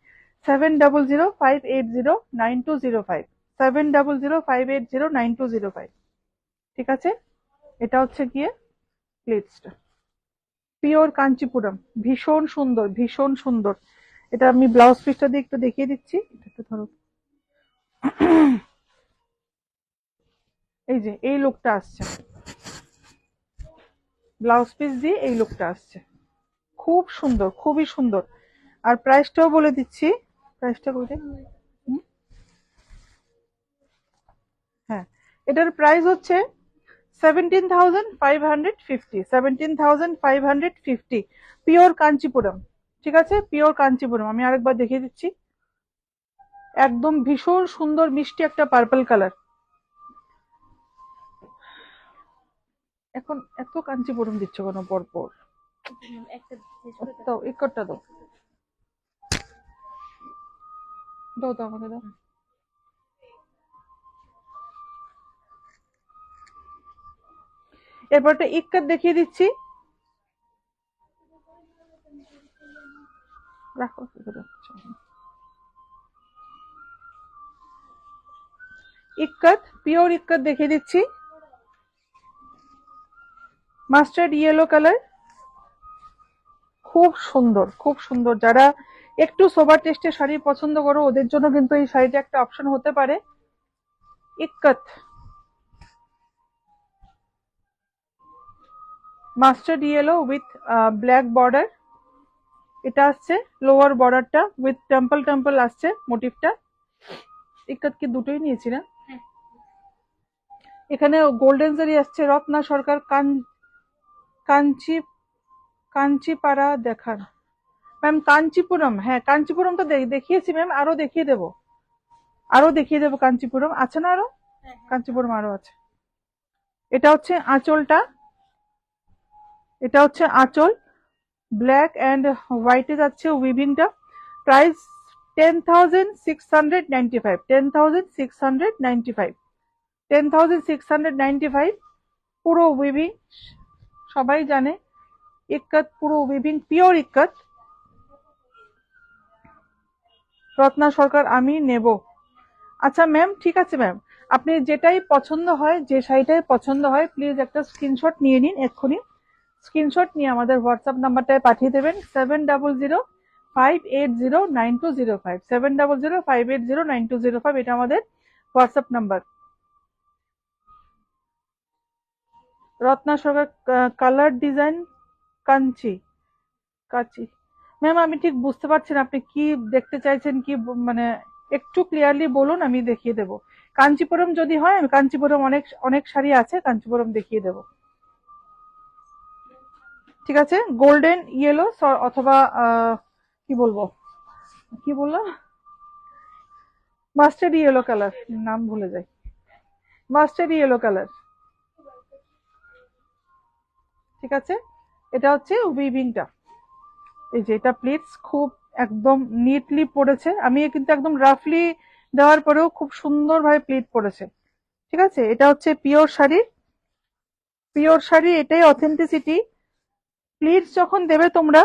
7005809205, 7005809205। ঠিক আছে, এটা হচ্ছে গিয়ে প্লেটসটা, পিওর কাঞ্চিপুরম, ভীষণ সুন্দর, ভীষণ সুন্দর। এটা আমি ব্লাউজ পিসটা দিয়ে একটু দেখিয়ে দিচ্ছি, এটা একটু ধরো। এই যে এই লুকটা আসছে, ব্লাউজ পিস দিয়ে এই লুকটা আসছে, খুব সুন্দর, খুবই সুন্দর। আর প্রাইসটাও বলে দিচ্ছি, প্রাইসটা বলে, হ্যাঁ, এটার প্রাইস হচ্ছে 17,550, 17,550, পিওর কাঞ্চিপুরম। ঠিক আছে, পিওর কাঞ্চিপুরম। আমি আরেকবার দেখিয়ে দিচ্ছি, একদম ভীষণ সুন্দর মিষ্টি একটা পার্পল কালার। এখন এত কাঞ্চিপুরম দিচ্ছ কেন পরপর? দাও, একটা দাও, দাও দাও আমাকে দাও। এরপরটা ইক্কাত দেখিয়ে দিচ্ছি, রাখো ইক্কাত, পিওর ইক্কাত দেখিয়ে দিচ্ছি, মাস্টার্ড ইয়েলো কালার, খুব সুন্দর, খুব সুন্দর। যারা একটু সোবার টেস্টের শাড়ি পছন্দ করো, ওদের জন্য কিন্তু এই শাড়িটা একটা অপশন হতে পারে। ইক্কাত, mustard yellow with black border, এটা আসছে লোয়ার বর্ডারটা উইথ টেম্পল টেম্পল আসছে মোটিভটা। ইক্কাত কি দুটোই নিয়েছি না? এখানে গোল্ডেন জারি আসছে, রত্না সরকার কাঞ্চি কাঞ্চিপাড়া দেখান ম্যাম, কাঞ্চিপুরম, হ্যাঁ কাঞ্চিপুরম তো দেখিয়েছি ম্যাম, আরো দেখিয়ে দেবো, আরো দেখিয়ে দেবো। কাঞ্চিপুরম আছে না আরো? কাঞ্চিপুরম আরো আছে। এটা হচ্ছে আঁচলটা, এটা হচ্ছে আঁচল, ব্ল্যাক অ্যান্ড হোয়াইটে যাচ্ছে উইভিংটা। প্রাইস 10,695, 10,695, 10,695, পুরো উইভিং, সবাই জানে ইক্কাত পুরো উইভিং, পিওর ইক্কাত। রত্না সরকার, আমি নেব। আচ্ছা ম্যাম, ঠিক আছে ম্যাম, আপনি যেটাই পছন্দ হয়, যে শাড়িটাই পছন্দ হয়, প্লিজ একটা স্ক্রিনশট নিয়ে নিন এক্ষুনি, স্ক্রিনশট নিয়ে আমাদের হোয়াটসঅ্যাপ নাম্বারটায় পাঠিয়ে দেবেন, 7005809205, 7005809205, এটা আমাদের হোয়াটসঅ্যাপ নাম্বার। রত্না সরকার, কালার ডিজাইন কাঞ্চি, কাচি। ম্যাম আমি ঠিক বুঝতে পারছি না আপনি কি দেখতে চাইছেন, কি মানে একটু ক্লিয়ারলি বলুন, আমি দেখিয়ে দেবো। কাঞ্চিপুরম যদি হয়, কাঞ্চিপুরম অনেক অনেক শাড়ি আছে, কাঞ্চিপুরম দেখিয়ে দেবো। ঠিক আছে, গোল্ডেন ইয়েলো অথবা কি বলবো, কি বললাম, মাস্টার্ড ইয়েলো কালার, নাম ভুলে যাই, মাস্টার্ড ইয়েলো কালার। ঠিক আছে, এটা হচ্ছে উইভিংটা। এই যে এটা প্লিটস খুব একদম নিটলি পড়েছে, আমি কিন্তু একদম রাফলি দেওয়ার পরেও খুব সুন্দরভাবে প্লিট পড়েছে। ঠিক আছে, এটা হচ্ছে পিওর শাড়ি, পিওর শাড়ি, এটাই অথেন্টিসিটি। প্লিটস যখন দেবে তোমরা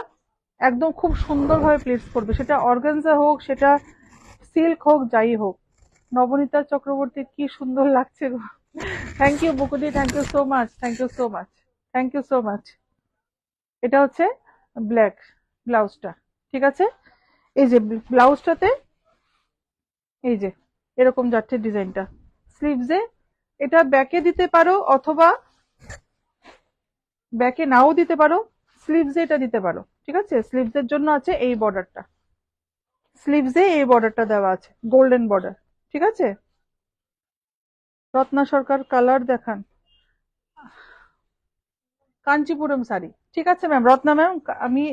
একদম খুব সুন্দরভাবে প্লিটস পড়বে, সেটা অর্গানজা হোক, সেটা সিল্ক হোক, যাই হোক। নবনীতা চক্রবর্তী, কি সুন্দর লাগছে গো। Thank you Bokudi, thank you so much, thank you so much, thank you so much. এটা হচ্ছে ব্ল্যাক ব্লাউজটা। ঠিক আছে, এই যে ব্লাউজটাতে এই যে এরকম যাচ্ছে ডিজাইনটা স্লিভসে। এটা ব্যাকে দিতে পারো অথবা ব্যাকে নাও দিতে পারো, স্লিভসে এটা দিতে পারো। ঠিক আছে, স্লিভসের জন্য আছে এই বর্ডারটা, স্লিভসে এই বর্ডারটা দেওয়া আছে, গোল্ডেন বর্ডার। ঠিক আছে, রত্না সরকার কালার দেখান, কাঞ্চিপুরম শাড়ি। ঠিক আছে ম্যাম, রত্না ম্যাম, আমি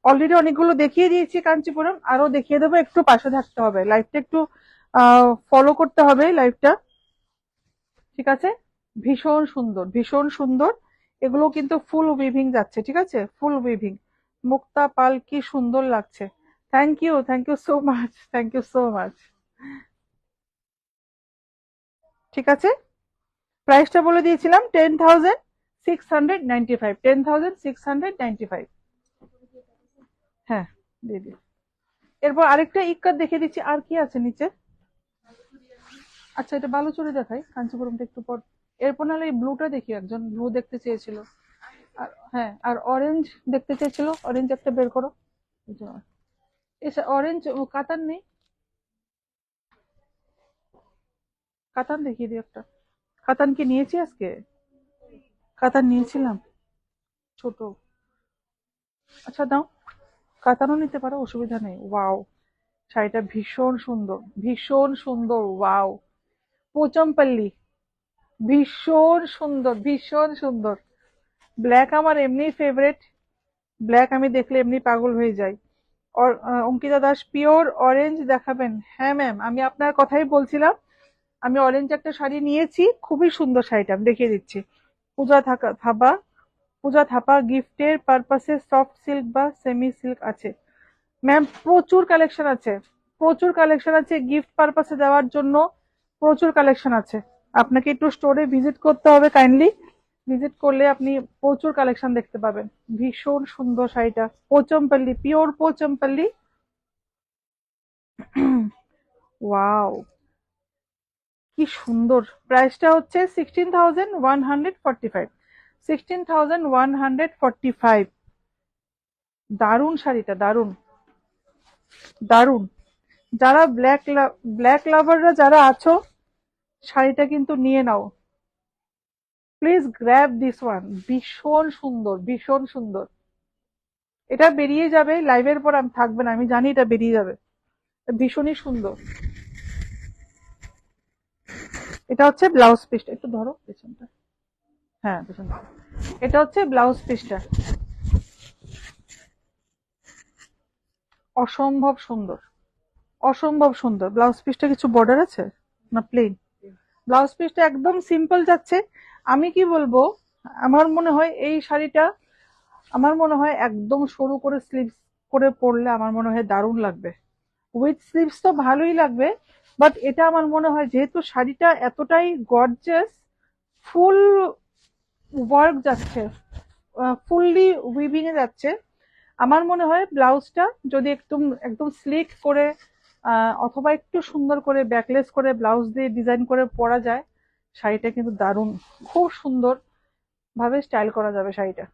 অলরেডি অনেকগুলো দেখিয়ে দিয়েছি কাঞ্চিপুরম, আরো দেখিয়ে দেবো, একটু পাশে থাকতে হবে, লাইভটা একটু ফলো করতে হবে লাইভটা। ঠিক আছে, ভীষণ সুন্দর, ভীষণ সুন্দর। এগুলো কিন্তু ফুল উইভিং যাচ্ছে। ঠিক আছে, ফুল উইভিং। মুক্তা পাল, কি সুন্দর লাগছে। Thank you so much, thank you so much. ঠিক আছে, প্রাইসটা বলে দিয়েছিলাম 10,695, 10,695। হ্যাঁ, দিয়ে দিই। এরপর আরেকটা ইক্কাত দেখে দিচ্ছি, আর কি আছে নিচে। আচ্ছা, এটা বালুচরি দেখাই, কাঞ্চিপুরমটা একটু পর। এরপর নাহলে এই ব্লুটা দেখি, একজন ব্লু দেখতে চেয়েছিল। আর হ্যাঁ, আর অরেঞ্জ দেখতে চেয়েছিল, অরেঞ্জ একটা বের করো। অরেঞ্জ কাতান নেই, কাতান দেখিয়ে দিই একটা। কাতান কি নিয়েছি আজকে? কাতান নিয়েছিলাম ছোট। আচ্ছা দাও, কাতানও নিতে পারো, অসুবিধা নেই। ওয়াও, শাড়িটা ভীষণ সুন্দর, ভীষণ সুন্দর, ওয়াও। পোচমপল্লী, ভীষণ সুন্দর, ভীষণ সুন্দর। ব্ল্যাক আমার এমনি ফেভারিট, ব্ল্যাক আমি দেখলে এমনি পাগল হয়ে যাই। অঙ্কিতা দাস, পিওর অরেঞ্জ দেখাবেন? হ্যাঁ ম্যাম, আমি আপনার কথাই বলছিলাম, আমি অরেঞ্জ একটা শাড়ি নিয়েছি, খুবই সুন্দর শাড়িটা, আমি দেখিয়ে দিচ্ছি। থাবা, পূজা থাপা, গিফটের পারপাসে সফট সিল্ক বা সেমি সিল্ক আছে ম্যাম, প্রচুর কালেকশন আছে, প্রচুর কালেকশন আছে গিফট পারপাসে দেওয়ার জন্য, প্রচুর কালেকশন আছে। আপনাকে একটু স্টোরে ভিজিট করতে হবে, কাইন্ডলি ভিজিট করলে আপনি প্রচুর কালেকশন দেখতে পাবেন। ভীষণ সুন্দর শাড়িটা, পোচমপল্লী, পিওর পোচমপল্লী। ওয়াও, কি সুন্দর। প্রাইসটা হচ্ছে 16,145, 16,145। দারুণ শাড়িটা, দারুণ, দারুণ। যারা ব্ল্যাক লাভাররা যারা আছো, শাড়িটা কিন্তু নিয়ে নাও, প্লিজ গ্র্যাব দিস ওয়ান। ভীষণ সুন্দর, ভীষণ সুন্দর। এটা বেরিয়ে যাবে লাইভের পর, আমি থাকবে না, আমি জানি এটা বেরিয়ে যাবে, ভীষণই সুন্দর। এটা হচ্ছে ব্লাউজ পিসটা, একটু ধরো পেছনটা, হ্যাঁ পেছনটা। এটা হচ্ছে ব্লাউজ পিসটা, অসম্ভব সুন্দর, অসম্ভব সুন্দর। ব্লাউজ পিসটা কিছু বর্ডার আছে না প্লেন? ব্লাউজ পিসটা একদম সিম্পল যাচ্ছে। আমি কি বলবো, আমার মনে হয় এই শাড়িটা, আমার মনে হয় একদম সরু করে স্লিভস করে পরলে আমার মনে হয় দারুণ লাগবে। উইথ স্লিভস তো ভালোই লাগবে, বাট এটা আমার মনে হয় যেহেতু শাড়িটা এতটাই গর্জিয়াস, ফুল ওয়ার্ক যাচ্ছে, ফুললি উইভিং এ যাচ্ছে, আমার মনে হয় ব্লাউজটা যদি একদম একদম স্লিক করে অথবা একটু সুন্দর করে ব্যাকলেস করে ব্লাউজ দিয়ে ডিজাইন করে পরা যায়, শাড়িটা কিন্তু দারুণ, খুব সুন্দর ভাবে স্টাইল করা যাবে শাড়িটা,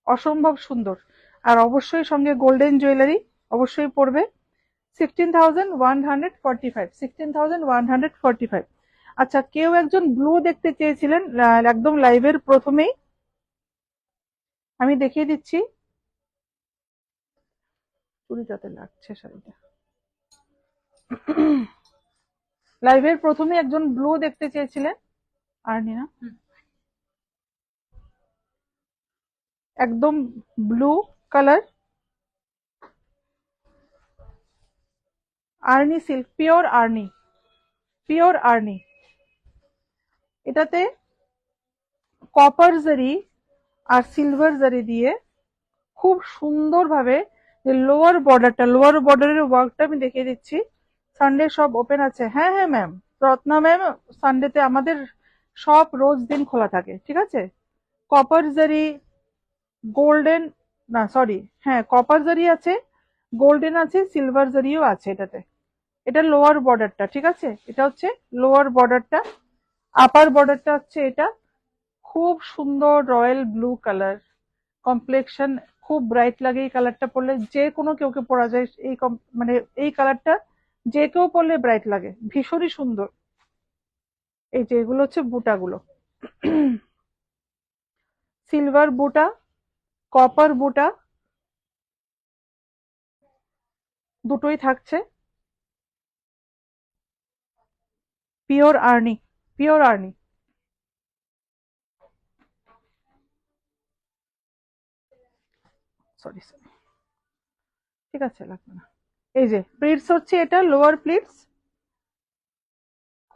অসম্ভব সুন্দর। আর অবশ্যই সঙ্গে গোল্ডেন জুয়েলারি অবশ্যই পরবে। 16,145, 16,145। আচ্ছা, কেউ একজন ব্লু দেখতে চেয়েছিলেন একদম লাইভের প্রথমেই, আমি দেখিয়ে দিচ্ছি। চুড়িটাতে লাগছে শাড়িটা। লাইভের প্রথমে একজন ব্লু দেখতে চেয়েছিলেন, আর না, একদম blue colour, Arni silk, pure Arni. এটাতে কপার জারি আর সিলভার জারি দিয়ে খুব সুন্দরভাবে যে লোয়ার বর্ডারের ওয়ার্কটা আমি দেখিয়ে দিচ্ছি। সানডে সব ওপেন আছে। হ্যাঁ হ্যাঁ ম্যাম, রত্না ম্যাম, সানডেতে আমাদের সব রোজ দিন খোলা থাকে, ঠিক আছে। কপার জারি, গোল্ডেন, না সরি, হ্যাঁ কপার জারি আছে, গোল্ডেন আছে, সিলভার জারিও আছে এটাতে। এটা লোয়ার বর্ডারটা, ঠিক আছে, এটা হচ্ছে লোয়ার বর্ডারটা। আপার বর্ডারটা হচ্ছে এটা। খুব সুন্দর রয়্যাল ব্লু কালার, কমপ্লেকশন খুব ব্রাইট লাগে এই কালারটা পরলে, যে কোনো কেউকে পরা যায় এই মানে এই কালারটা যে কেউ পরলে ব্রাইট লাগে, ভীষণই সুন্দর। এই যে এগুলো হচ্ছে বুটাগুলো, সিলভার বুটা, কপার বুটা, দুটোই থাকছে। Pure Arni, pure Arni. Sorry sorry, ঠিক আছে লাগবে না। এই যে প্লিটস হচ্ছে এটা লোয়ার প্লিটস,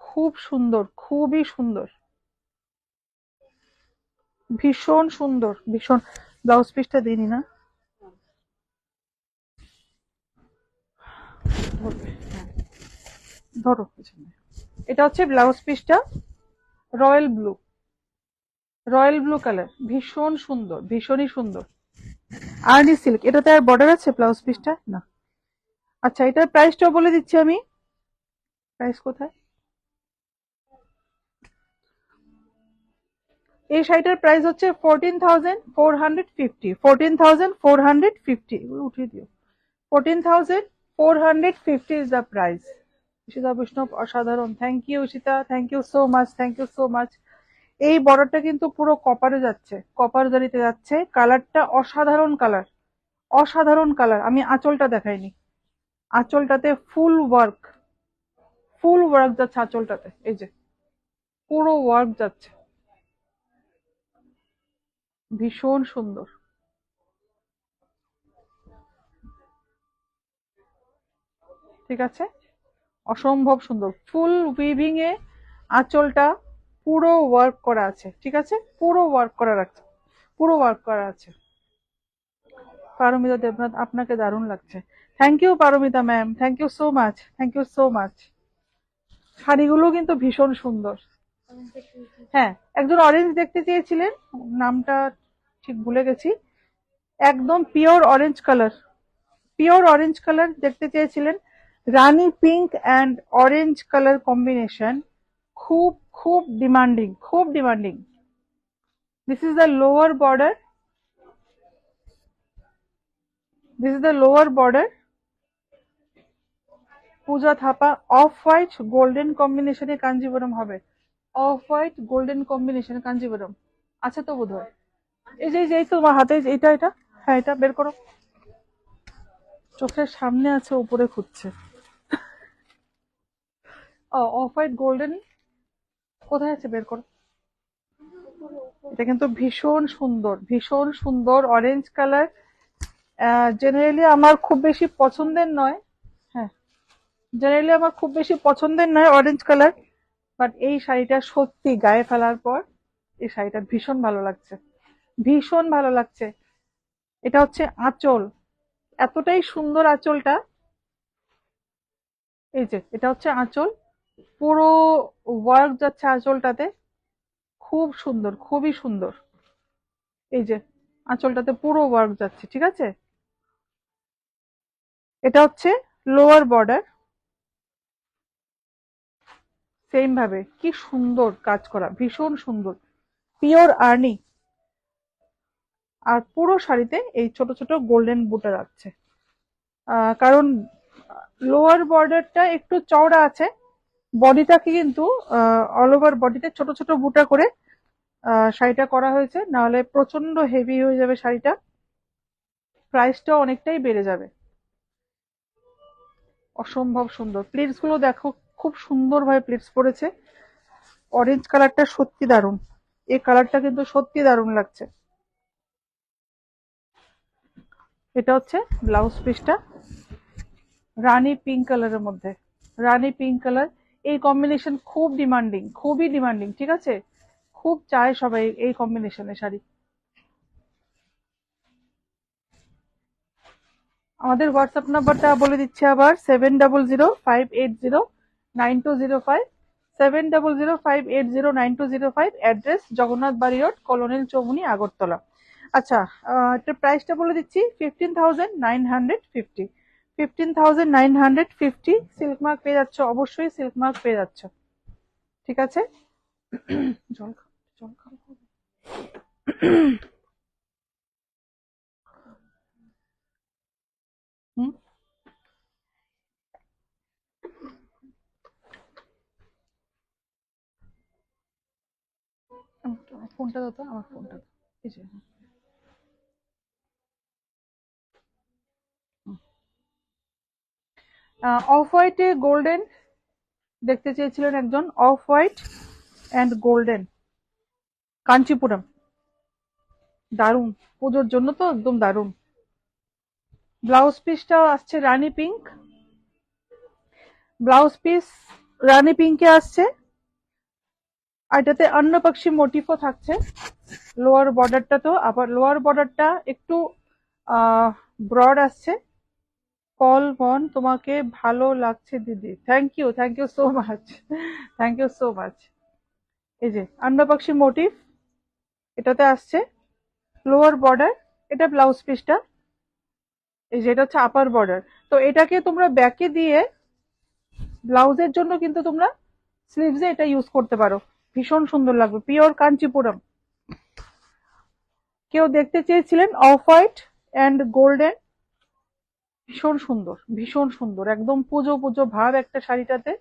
খুব সুন্দর, খুবই সুন্দর, ভীষণ সুন্দর, ভীষণ। ব্লাউজ পিসটা দিইনি না, ধরবে, হ্যাঁ, ধরো পেছনে। এটা হচ্ছে ব্লাউজ পিসটা, royal blue, royal blue colour, ভীষণ সুন্দর, ভীষণই সুন্দর। আর্নি সিল্ক, এটাতে আর বর্ডার আছে ব্লাউজ পিসটা না। আচ্ছা, এটার প্রাইসটাও বলে দিচ্ছি আমি। প্রাইস কোথায়? এই শাড়িটার প্রাইস হচ্ছে 14,450, 14,450, এগুলো উঠিয়ে দিও। 14,450 is the price. Ishita Baishnab অসাধারণ, thank you Ishita, thank you so much, thank you so much. এই বর্ডারটা কিন্তু পুরো কপারে যাচ্ছে, কপার জারিতে যাচ্ছে, কালারটা অসাধারণ কালার, অসাধারণ কালার। আমি আঁচলটা দেখাইনি, আঁচলটাতে ফুল ওয়ার্ক যাচ্ছে আঁচলটাতে, এই যে পুরো ওয়ার্ক যাচ্ছে, ভীষণ সুন্দর, ঠিক আছে, অসম্ভব সুন্দর। ফুল উইভিং এ আঁচলটা পুরো ওয়ার্ক করা আছে, ঠিক আছে, পুরো ওয়ার্ক করা রাখছে, পুরো ওয়ার্ক করা আছে। পারমিতা দেবনাথ, আপনাকে দারুণ লাগছে। Thank you Paramita ma'am, thank you so much, thank you so much. শাড়িগুলো কিন্তু ভীষণ সুন্দর। হ্যাঁ, একজন অরেঞ্জ দেখতে চেয়েছিলেন, নামটা ঠিক ভুলে গেছি। একদম pure orange colour, pure orange colour দেখতে চেয়েছিলেন, rani pink and orange colour combination, খুব খুব ডিমান্ডিং, খুব demanding. This is the lower border, this is the lower border. Puja Thapa, off white golden কম্বিনেশনে কাঞ্জিবরম হবে, অফ হোয়াইট গোল্ডেন কম্বিনেশনে কাঞ্জিবরম আছে তো বোধহয়। এই তো তোমার হাতে এটা, এটা, হ্যাঁ এটা বের করো, চোখের সামনে আছে, উপরে খুঁজছে। অফ হোয়াইট গোল্ডেন কোথায় আছে, বের করো। এটা কিন্তু ভীষণ সুন্দর, ভীষণ সুন্দর অরেঞ্জ কালার। জেনারেলি আমার খুব বেশি পছন্দের নয়, হ্যাঁ, জেনারেলি আমার খুব বেশি পছন্দের নয় অরেঞ্জ কালার, বাট এই শাড়িটা সত্যি গায়ে ফেলার পর এই শাড়িটা ভীষণ ভালো লাগছে, ভীষণ ভালো লাগছে। এটা হচ্ছে আঁচল, এতটাই সুন্দর আঁচলটা। এই যে এটা হচ্ছে আঁচল, পুরো ওয়ার্ক যাচ্ছে আঁচলটাতে, খুব সুন্দর, খুবই সুন্দর। এই যে আঁচলটাতে পুরো ওয়ার্ক যাচ্ছে, ঠিক আছে। এটা হচ্ছে লোয়ার বর্ডার, সেম ভাবে কি সুন্দর কাজ করা, ভীষণ সুন্দর, পিওর আর্নি। আর পুরো শাড়িতে এই ছোট ছোট গোল্ডেন বুটা আছে, কারণ লোয়ার বর্ডারটা একটু চওড়া আছে, বডিটাকে কিন্তু অল ওভার বডিতে ছোট ছোট বুটা করে শাড়িটা করা হয়েছে, নাহলে প্রচন্ড হেভি হয়ে যাবে শাড়িটা, প্রাইসটা অনেকটাই বেড়ে যাবে। অসম্ভব সুন্দর, প্লিটস গুলো দেখো, খুব সুন্দর ভাবে প্লিটস পড়েছে। অরেঞ্জ কালারটা সত্যি দারুণ, এই কালারটা কিন্তু সত্যি দারুণ লাগছে। এটা হচ্ছে ব্লাউজ পিসটা, রানী পিঙ্ক কালারের মধ্যে, রানী পিঙ্ক কালার। এই কম্বিনেশন খুব ডিমান্ডিং, খুবই ডিমান্ডিং, ঠিক আছে, খুব চায় সবাই এই কম্বিনেশনের শাড়ি। আমাদের হোয়াটসঅ্যাপ নাম্বারটা বলে দিচ্ছি আবার, 7005809205, 7005809205, অ্যাড্রেস জগন্নাথ বাড়ি রোড, কলোনিল চৌমুহনী, আগরতলা। আচ্ছা, এটার প্রাইসটা বলে দিচ্ছি, 15,950, 15,950। সিল্ক মার্ক পেয়ে যাচ্ছ, অবশ্যই সিল্ক মার্ক পেয়ে যাচ্ছ, ঠিক আছে। জল খাও, জল খাও। হুম, ফোনটা দাও তো, আমার ফোনটা দাও, এই যে। অফ হোয়াইটে গোল্ডেন দেখতে চেয়েছিলেন একজন, off white and golden Kanchipuram, দারুন, পুজোর জন্য তো একদম দারুন। ব্লাউজ পিসটাও আসছে রানী পিঙ্ক, ব্লাউজ পিস রানী পিঙ্কে আসছে, আর এটাতে অন্য পাক্ষী মোটিফও থাকছে। লোয়ার বর্ডারটা তো আবার লোয়ার বর্ডারটা একটু ব্রড আসছে। কল বন, তোমাকে ভালো লাগছে দিদি, thank you, thank you so much, thank you so much. এই যে অন্নপাক্ষী মোটিভ এটাতে আসছে, লোয়ার বর্ডার, এটা ব্লাউজ পিসটা, এই যে এটা হচ্ছে আপার বর্ডার। তো এটাকে তোমরা ব্যাকে দিয়ে ব্লাউজের জন্য কিন্তু তোমরা স্লিভসে এটা ইউজ করতে পারো, ভীষণ সুন্দর লাগবে, পিওর কাঞ্চিপুরম। কেউ দেখতে চেয়েছিলেন অফ হোয়াইট অ্যান্ড গোল্ডেন, ভীষণ সুন্দর, ভীষণ সুন্দর, একদম পুজো পুজো ভাব একটা শাড়িটাতে।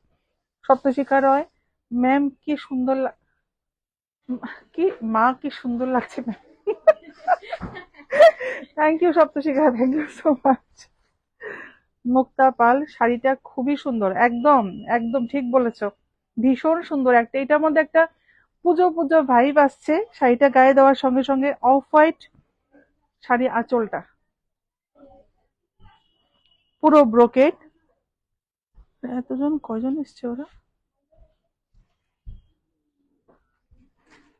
সপ্তশিখা রয় ম্যাম, কি সুন্দর কি মা, কি সুন্দর লাগছে ma'am. Thank you Saptashikha, thank you so much. Mukta Pal, শাড়িটা খুবই সুন্দর, একদম একদম ঠিক বলেছো, ভীষণ সুন্দর, একটা এটার মধ্যে একটা পুজো পুজো ভাইব আসছে শাড়িটা গায়ে দেওয়ার সঙ্গে সঙ্গে। অফ হোয়াইট শাড়ি আঁচলটা পুরো ব্রোকেড। এতজন কয়জন এসছে ওরা,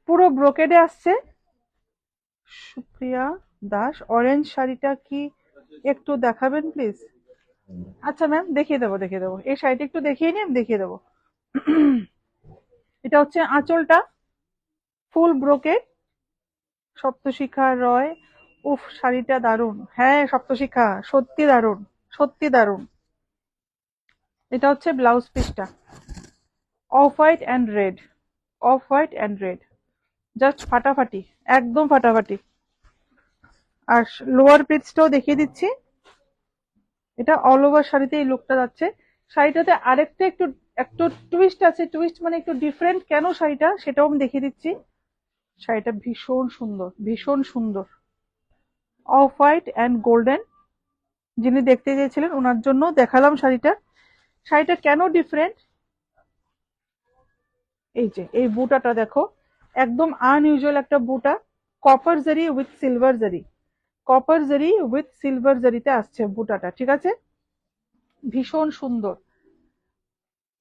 পুরো ব্রোকেডে আসছে। সুপ্রিয়া দাস, অরেঞ্জ শাড়িটা কি একটু দেখাবেন প্লিজ? আচ্ছা ম্যাম, দেখিয়ে দেবো, দেখিয়ে দেবো, এই শাড়িটা একটু দেখিয়ে নিয়ে আমি দেখিয়ে দেবো। এটা হচ্ছে আঁচলটা, ফুল ব্রোকেড, সপ্তশিখা রয়। উফ, শাড়িটা দারুণ, হ্যাঁ সপ্তশিখা, সত্যি দারুণ, সত্যি দারুণ। এটা হচ্ছে ব্লাউজ পিসটা, off white and red, off white and red, just ফাটাফাটি, একদম ফাটাফাটি। আর লোয়ার পিসটাও দেখিয়ে দিচ্ছি, এটা অল ওভার শাড়িতে এই লুকটা যাচ্ছে। শাড়িটাতে আরেকটা একটু একটু টুইস্ট আছে, টুইস্ট মানে একটু ডিফারেন্ট কেন শাড়িটা, সেটাও আমি দেখিয়ে দিচ্ছি। শাড়িটা ভীষণ সুন্দর, ভীষণ সুন্দর, অফ হোয়াইট অ্যান্ড গোল্ডেন, যিনি দেখতে চেয়েছিলেন ওনার জন্য দেখালাম শাড়িটা। শাড়িটা কেন ডিফারেন্ট, এই যে এই বুটাটা দেখো, একদম আনইউজুয়াল একটা বুটা, কপার জারি উইথ সিলভার জারি, কপার জারি উইথ সিলভার জারিতে আসছে বুটাটা, ঠিক আছে, ভীষণ সুন্দর।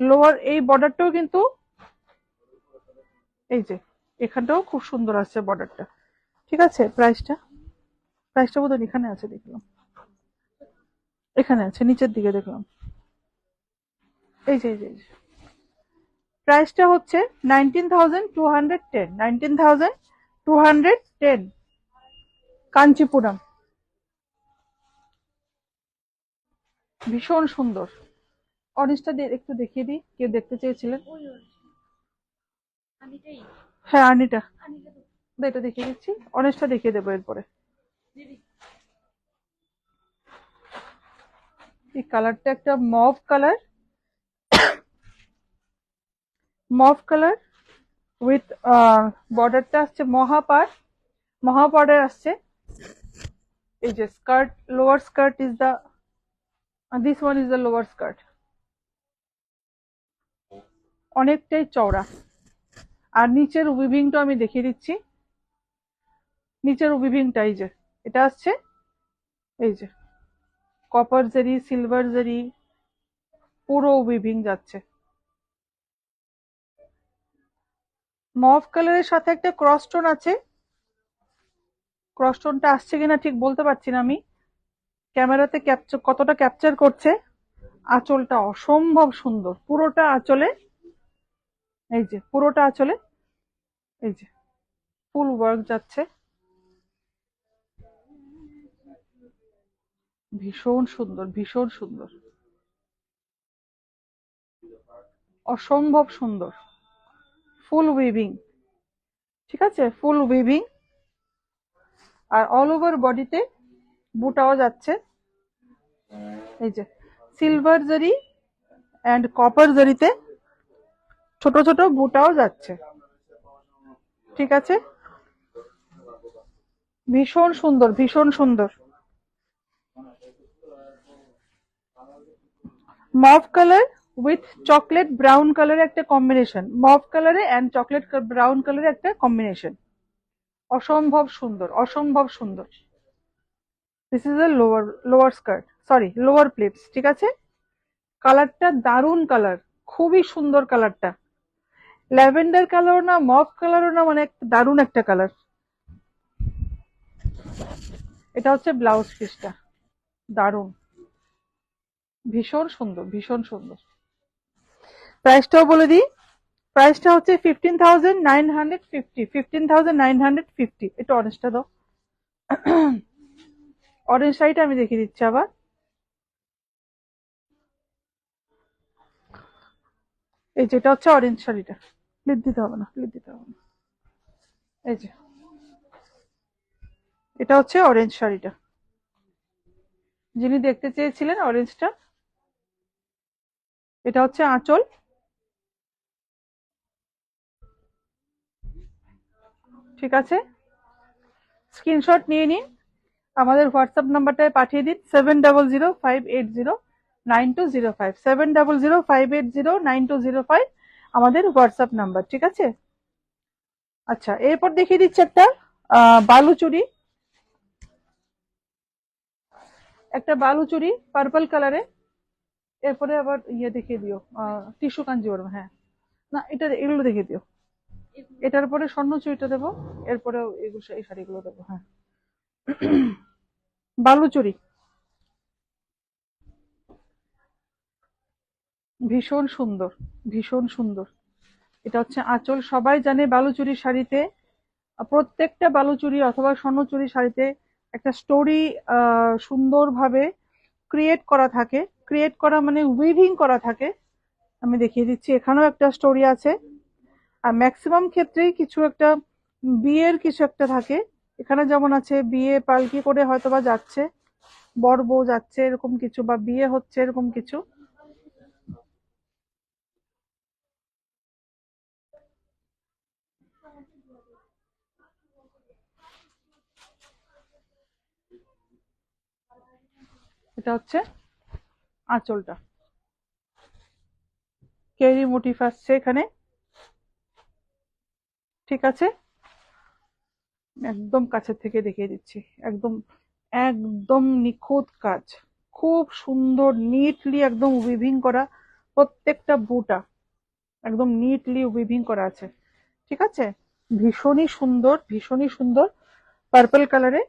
লোয়ার এই বর্ডারটাও কিন্তু, এই যে এখানটাও খুব সুন্দর আসছে বর্ডারটা, ঠিক আছে। প্রাইসটা, প্রাইসটা বোধহয় এখানে আছে, দেখলাম এখানে আছে, নিচের দিকে দেখলাম, এই যে এই যে প্রাইসটা হচ্ছে 19,210, 19,210, কাঞ্চিপুরম, ভীষণ সুন্দর। অরেঞ্জটা একটু দেখিয়ে দিই, কেউ দেখতে চেয়েছিলেন। হ্যাঁ আর্নিটা, এটা দেখিয়ে দিচ্ছি, অরেঞ্জটা দেখিয়ে দেবো এরপরে। এই কালারটা একটা mauve colour, mauve colour with বর্ডারটা আসছে মহাপার, মহাপাড়ে আসছে। এই যে skirt, lower skirt is the, this one is the lower skirt, অনেকটাই চওড়া। আর নিচের উইভিংটা আমি দেখিয়ে দিচ্ছি, নিচের উইভিংটা এই যে এটা আসছে এই যে কপার জারি, সিলভার জারি, পুরো উইভিং যাচ্ছে। মভ কালারের সাথে একটা ক্রস টোন আছে, ক্রস টোনটা আসছে কিনা ঠিক বলতে পারছি না আমি, ক্যামেরাতে ক্যাপচার কতটা ক্যাপচার করছে। আঁচলটা অসম্ভব সুন্দর, পুরোটা আঁচলে, এই যে পুরোটা আঁচলে এই যে ফুল ওয়ার্ক যাচ্ছে, ভীষণ সুন্দর, ভীষণ সুন্দর, অসম্ভব সুন্দর, ফুল উইভিং। ঠিক আছে, ফুল উইভিং, আর অল ওভার বডিতে বুটাও যাচ্ছে, এই যে সিলভার জারি অ্যান্ড কপার জারিতে ছোট ছোট বুটাও যাচ্ছে। ঠিক আছে, ভীষণ সুন্দর, ভীষণ সুন্দর। Mauve colour with chocolate brown কালারের একটা কম্বিনেশন, মভ কালারে অ্যান্ড চকলেট ব্রাউন কালারের একটা কম্বিনেশন, অসম্ভব সুন্দর, অসম্ভব সুন্দর। This is A lower skirt, sorry lower plates. ঠিক আছে, কালারটা দারুন কালার, খুবই সুন্দর কালারটা, ল্যাভেন্ডার কালারও না, মভ কালারও না, মানে দারুন একটা কালার। এটা হচ্ছে ব্লাউজ পিসটা, দারুন, ভীষণ সুন্দর, ভীষণ সুন্দর। প্রাইসটাও বলে দিই, প্রাইসটা হচ্ছে 15,950, 15,950। এটা অরেঞ্জটা দাও, অরেঞ্জ শাড়িটা আমি দেখিয়ে দিচ্ছি আবার। এই যেটা হচ্ছে অরেঞ্জ শাড়িটা, ক্লিপ দিতে হবে না, ক্লিপ দিতে হবে না, এই যে এটা হচ্ছে অরেঞ্জ শাড়িটা, যিনি দেখতে চেয়েছিলেন অরেঞ্জটা। এটা হচ্ছে আঁচল, ঠিক আছে, স্ক্রিনশট নিয়ে নিন, আমাদের হোয়াটসঅ্যাপ নাম্বারটায় পাঠিয়ে দিন 7005809205, 7005809205 আমাদের হোয়াটসঅ্যাপ নাম্বার। ঠিক আছে, আচ্ছা এরপর দেখিয়ে দিচ্ছি একটা বালুচুরি, একটা বালুচুরি পার্পল কালারে, এরপরে আবার ইয়ে দেখিয়ে দিও, টিস্যু কাঞ্জিওরম, হ্যাঁ না এটা, এগুলো দেখিয়ে দিও, এটার পরে স্বর্ণ চুরিটা দেবো, এরপরেও এগুলো এই শাড়িগুলো দেবো, হ্যাঁ। বালুচুরি ভীষণ সুন্দর, ভীষণ সুন্দর। এটা হচ্ছে আঁচল, সবাই জানে বালুচুরি শাড়িতে, প্রত্যেকটা বালুচুরি অথবা স্বর্ণচুরি শাড়িতে একটা স্টোরি সুন্দরভাবে ক্রিয়েট করা থাকে, ক্রিয়েট করা মানে উইভিং করা থাকে। আমি দেখিয়ে দিচ্ছি, এখানেও একটা স্টোরি আছে, আর ম্যাক্সিমাম ক্ষেত্রেই কিছু একটা বিয়ের কিছু একটা থাকে। এখানে যেমন আছে বিয়ে পালকি করে হয়তোবা যাচ্ছে, বর বউ যাচ্ছে এরকম কিছু, বা বিয়ে হচ্ছে এরকম কিছু। এটা হচ্ছে আঁচলটা, কেরি মোটিফ আসছে এখানে। ঠিক আছে, একদম কাছের থেকে দেখিয়ে দিচ্ছি, একদম একদম নিখুঁত কাজ, খুব সুন্দর নিটলি একদম উইভিং করা, প্রত্যেকটা বুটা একদম নিটলি উইভিং করা আছে। ঠিক আছে, ভীষণই সুন্দর, ভীষণই সুন্দর, পার্পল কালারে,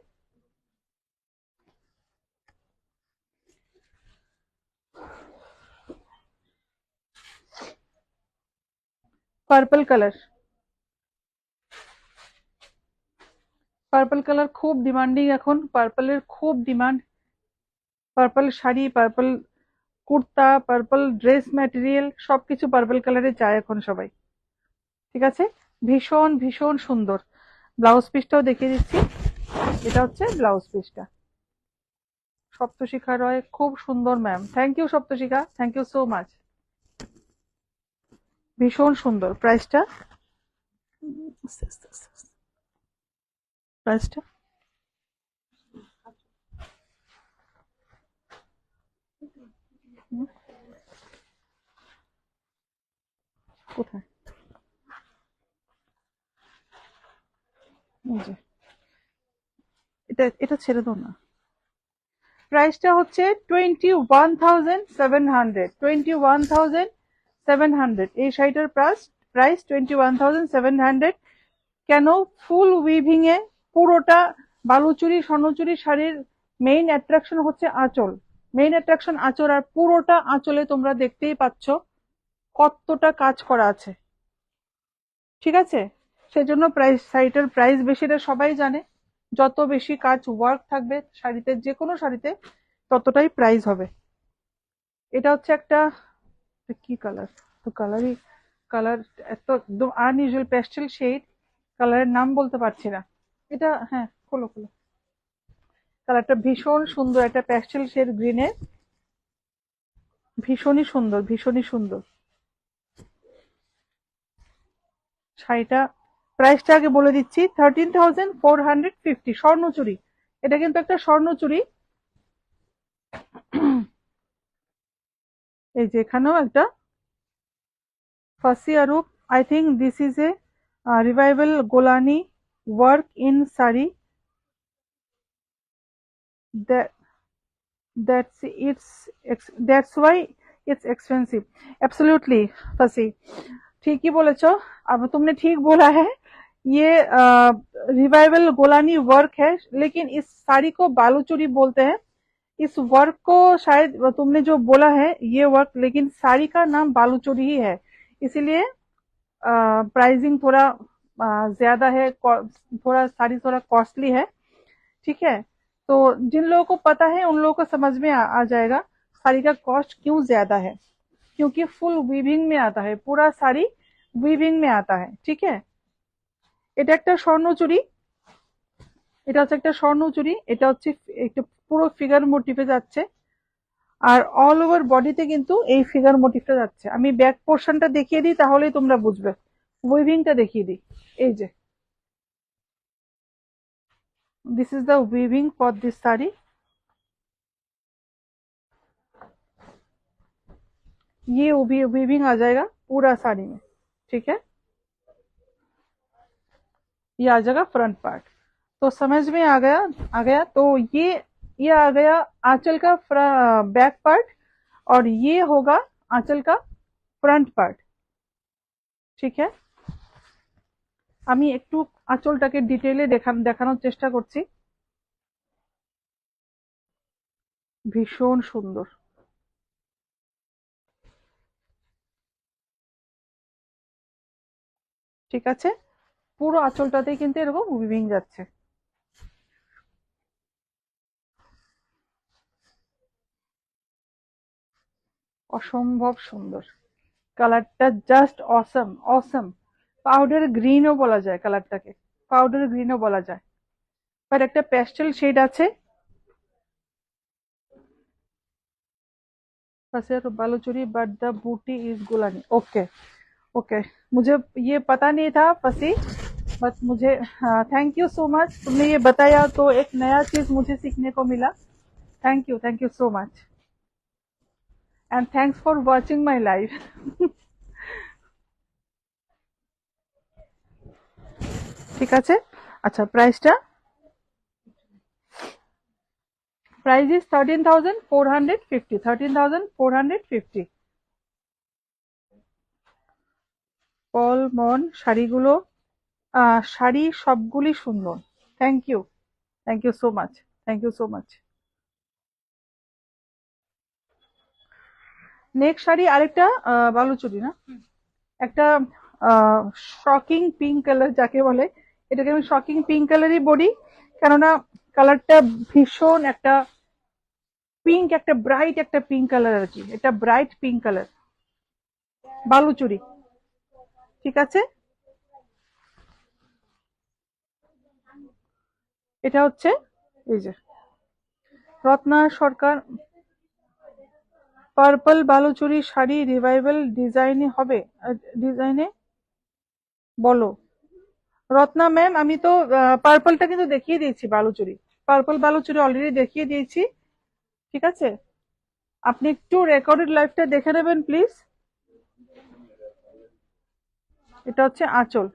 পার্পল কালার, পার্পল কালার খুব ডিমান্ডিং এখন, পার্পলের খুব demand, purple sari, purple kurta, purple dress material, সবকিছু পার্পল কালারে চায় এখন সবাই। ঠিক আছে, ভীষণ ভীষণ সুন্দর। ব্লাউজ পিসটাও দেখিয়ে দিচ্ছি, এটা হচ্ছে ব্লাউজ পিসটা। সপ্তশিখা রয় খুব সুন্দর ma'am, thank you Saptashikha, thank you so much, ভীষণ সুন্দর। প্রাইসটা, প্রাইসটা কোথায়, এই যে এটা, এটা ছেড়ে দাও না, প্রাইসটা হচ্ছে 21,700, 21,700। এই শাড়িটার প্রাইস 21,700। কেন? ফুল উইভিং এ পুরোটা বালুচুরি স্বর্ণচুরি শাড়ির মেইন অ্যাট্রাকশন হচ্ছে আঁচল। মেইন অ্যাট্রাকশন আঁচল, আর পুরোটা আঁচলে তোমরা দেখতেই পাচ্ছ কতটা কাজ করা আছে। ঠিক আছে, সেজন্য শাড়িটার প্রাইস বেশি, এটা সবাই জানে। যত বেশি কাজ ওয়ার্ক থাকবে শাড়িতে, যে কোনো শাড়িতে, ততটাই প্রাইস হবে। এটা হচ্ছে একটা, কি কালার, তো কালার এত একদম আনইউজুয়াল প্যাস্টেল শেড, কালারের নাম বলতে পারছি না। এটা, হ্যাঁ, খোলো খোলো। কালারটা ভীষণ সুন্দর, একটা প্যাস্টেল শেড গ্রিনে, ভীষণই সুন্দর, ভীষণই সুন্দর শাড়িটা। প্রাইসটা আগে বলে দিচ্ছি, 13,450 স্বর্ণচুরি। এটা কিন্তু একটা স্বর্ণচুরি। এই যে এখানেও একটা ফাসি আরুপ, I think this is a revival গোলানি work in sari, that's why it's expensive. Absolutely, फसी, ठीक ही बोले चो। अब तुमने ठीक बोला है, ये रिवाइवल गोलानी वर्क है, लेकिन इस साड़ी को बालूचुरी बोलते हैं। इस वर्क को शायद तुमने जो बोला है ये वर्क, लेकिन साड़ी का नाम बालूचुरी ही है, इसीलिए प्राइसिंग थोड़ा ज्यादा है, थोड़ा साड़ी थोड़ा कॉस्टली है। ठीक है, तो जिन लोगों को पता है उन लोगों को समझ में आ जाएगा साड़ी का कॉस्ट क्यों ज्यादा है, क्योंकि फुल वीविंग में आता है, पूरा साड़ी वीविंग में आता है। ठीक है, এটা একটা স্বর্ণচুরি, এটা হচ্ছে একটা স্বর্ণচুরি, এটা হচ্ছে একটা পুরো ফিগার মোটিভে যাচ্ছে, আর অল ওভার বডিতে কিন্তু এই ফিগার মোটিভটা যাচ্ছে। আমি ব্যাক পোর্শনটা দেখিয়ে দিই, তাহলেই তোমরা বুঝবে। উইভিংটা দেখিয়ে দিই, এই যে this is the weaving for this sari. ये वीविंग आ जाएगा पूरा साड़ी में। ठीक है, ये आ जाएगा फ्रंट पार्ट। तो समझ में आ गया तो ये आ गया आंचल का बैक पार्ट, और ये होगा आंचल का फ्रंट पार्ट। ঠিক है, আমি একটু আঁচলটাকে ডিটেইলে দেখানোর চেষ্টা করছি। ভীষণ সুন্দর, ঠিক আছে, পুরো আঁচলটাতেই কিন্তু এরকম উইভিং যাচ্ছে। অসম্ভব সুন্দর কালারটা, জাস্ট অসম অসম। পাউডার গ্রিনও বলা যায় কালারটাকে, পাউডার গ্রিনও বলা যায়, বাট একটা প্যাস্টেল শেড আছে। फसेर बालूचुरी बट द बूटी इज गुलानी। ओके ओके, मुझे ये पता नहीं था फसी, बट मुझे, थैंक यू सो मच, तुमने ये बताया तो एक नया चीज मुझे सीखने को मिला। Thank you so much, and thanks for watching my life. ঠিক আছে, আচ্ছা, প্রাইসটা, প্রাইস ইজ 13,450, 13,450। পল মন শাড়িগুলো, শাড়ি সবগুলি সুন্দর। Thank you so much, thank you so much. Next sari আরেকটা বালুচুরি না, একটা শকিং পিঙ্ক কালার যাকে বলে, এটাকে আমি শকিং পিঙ্ক কালারই বলি, কেননা কালারটা ভীষণ একটা পিঙ্ক, একটা ব্রাইট একটা পিঙ্ক কালার আর কি, এটা ব্রাইট পিঙ্ক কালার বালুচুরি। ঠিক আছে, এটা হচ্ছে এই যে রত্না সরকার পার্পল বালুচুরি শাড়ি রিভাইভাল ডিজাইনে হবে, ডিজাইনে বলো। রত্না ম্যাম, আমি তো পার্পলটা কিন্তু দেখিয়ে দিয়েছি, বালুচুরি, পার্পল বালুচুরি অলরেডি দেখিয়ে দিয়েছি। ঠিক আছে, আপনি একটু রেকর্ডেড লাইভটা দেখে নেবেন প্লিজ। এটা হচ্ছে আঁচল,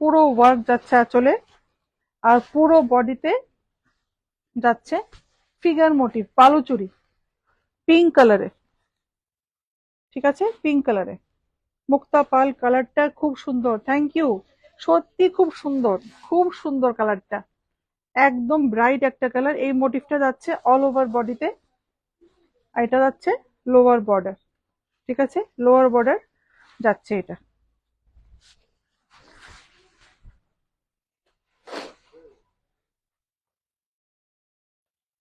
পুরো ওয়ার্ক যাচ্ছে আঁচলে, আর পুরো বডিতে যাচ্ছে ফিগার মোটিভ বালুচুরি পিঙ্ক কালারে, ঠিক আছে, পিঙ্ক কালারে মুক্তা পাল কালারটা খুব সুন্দর, থ্যাংক ইউ, সত্যি খুব সুন্দর, খুব সুন্দর কালারটা, একদম ব্রাইট একটা কালার। এই মোটিভটা যাচ্ছে অল ওভার বডিতে, আর এটা যাচ্ছে লোয়ার বর্ডার, ঠিক আছে, লোয়ার বর্ডার যাচ্ছে এটা।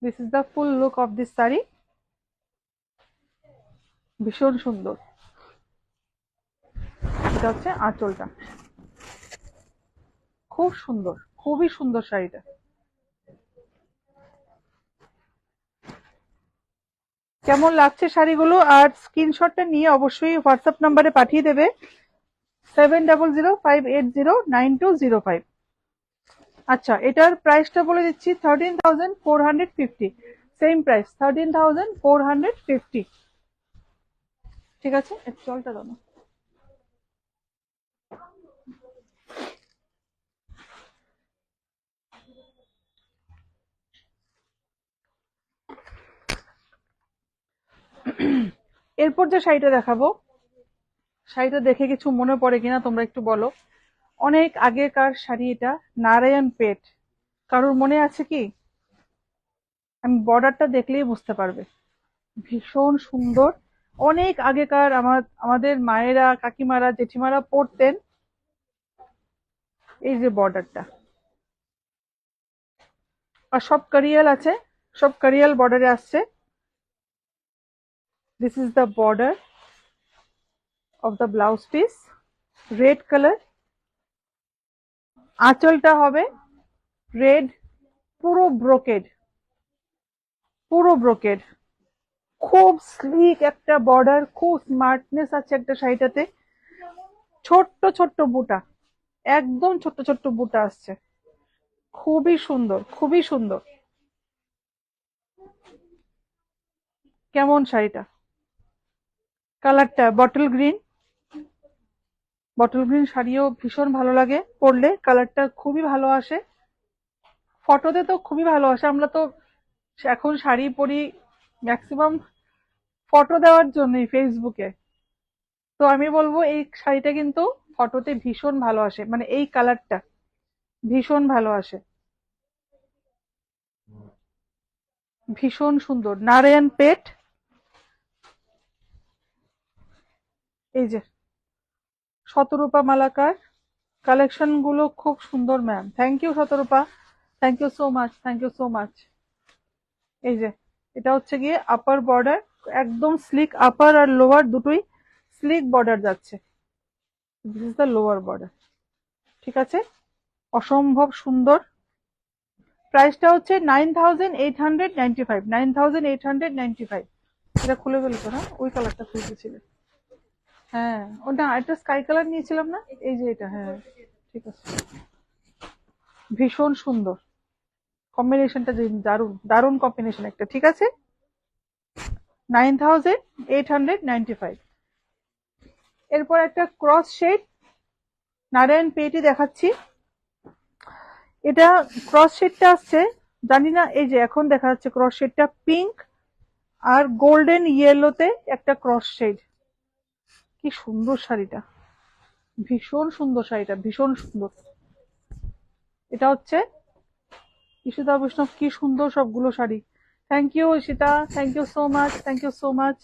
This is the full look of this sari, ভীষণ সুন্দর। এটা হচ্ছে আঁচলটা, খুব সুন্দর, খুবই সুন্দর শাড়িটা। কেমন লাগছে শাড়িগুলো, আর স্ক্রিনশটটা নিয়ে অবশ্যই হোয়াটসঅ্যাপ নাম্বারে পাঠিয়ে দেবে 7005809205। আচ্ছা, এটার প্রাইসটা বলে দিচ্ছি 13,450, সেম প্রাইস 13,450, ঠিক আছে। জলটা দাও না। এরপর যে শাড়িটা দেখাবো, শাড়িটা দেখে কিছু মনে পড়ে কিনা তোমরা একটু বলো। অনেক আগেকার শাড়ি এটা, নারায়ণ পেট, কারোর মনে আছে কি? আমি বর্ডারটা দেখলেই বুঝতে পারবে, ভীষণ সুন্দর। অনেক আগেকার আমাদের মায়েরা, কাকিমারা, জেঠিমারা পরতেন। এই যে বর্ডারটা, আর সব কারিয়াল আছে, সব কারিয়াল বর্ডারে আসছে। This is the border of the blouse piece, red colour. আঁচলটা হবে রেড, পুরো ব্রোকেড, পুরো ব্রোকেড, খুব স্লিক একটা বর্ডার, খুব স্মার্টনেস আছে একটা শাড়িটাতে। ছোট্ট ছোট্ট বুটা, একদম ছোট্ট ছোট্ট বুটা আসছে, খুবই সুন্দর, খুবই সুন্দর। কেমন শাড়িটা, কালারটা বটল গ্রিন, বটল গ্রিন শাড়িও ভীষণ ভালো লাগে পরলে, কালারটা খুবই ভালো আসে, ফটোতে তো খুবই ভালো আসে। আমরা তো এখন শাড়ি পরি ম্যাক্সিমাম ফটো দেওয়ার জন্যই ফেসবুকে, তো আমি বলবো এই শাড়িটা কিন্তু ফটোতে ভীষণ ভালো আসে, মানে এই কালারটা ভীষণ ভালো আসে, ভীষণ সুন্দর। নারায়ণ পেট, এই যে শতরূপা মালাকার কালেকশন গুলো খুব সুন্দর ma'am, thank you Shatarupa, thank you so much, thank you so much. এই যে এটা হচ্ছে গিয়ে আপার বর্ডার, একদম স্লিক, আপার আর লোয়ার দুটোই স্লিক বর্ডার যাচ্ছে। This is the lower border, ঠিক আছে, অসম্ভব সুন্দর। প্রাইসটা হচ্ছে 9,895, 9,895। এটা খুলে ফেলতো না, ওই কালারটা খুলতেছিল। হ্যাঁ, ওটা একটা স্কাই কালার নিয়েছিলাম না, এই যে এটা, হ্যাঁ ঠিক আছে, ভীষণ সুন্দর কম্বিনেশনটা, দারুণ দারুণ কম্বিনেশন একটা, ঠিক আছে। 9,895। এরপর একটা ক্রস শেড নারায়ণ পেটি দেখাচ্ছি। এটা ক্রস শেডটা আসছে, জানি না, এই যে এখন দেখা যাচ্ছে ক্রস শেডটা পিঙ্ক আর গোল্ডেন ইয়েলোতে একটা ক্রস শেড। কি সুন্দর শাড়িটা, ভীষণ সুন্দর শাড়িটা, ভীষণ সুন্দর। এটা হচ্ছে ঈশিতা বৈষ্ণব, কি সুন্দর সবগুলো sari, thank you Ishita, thank you so much, thank you so much.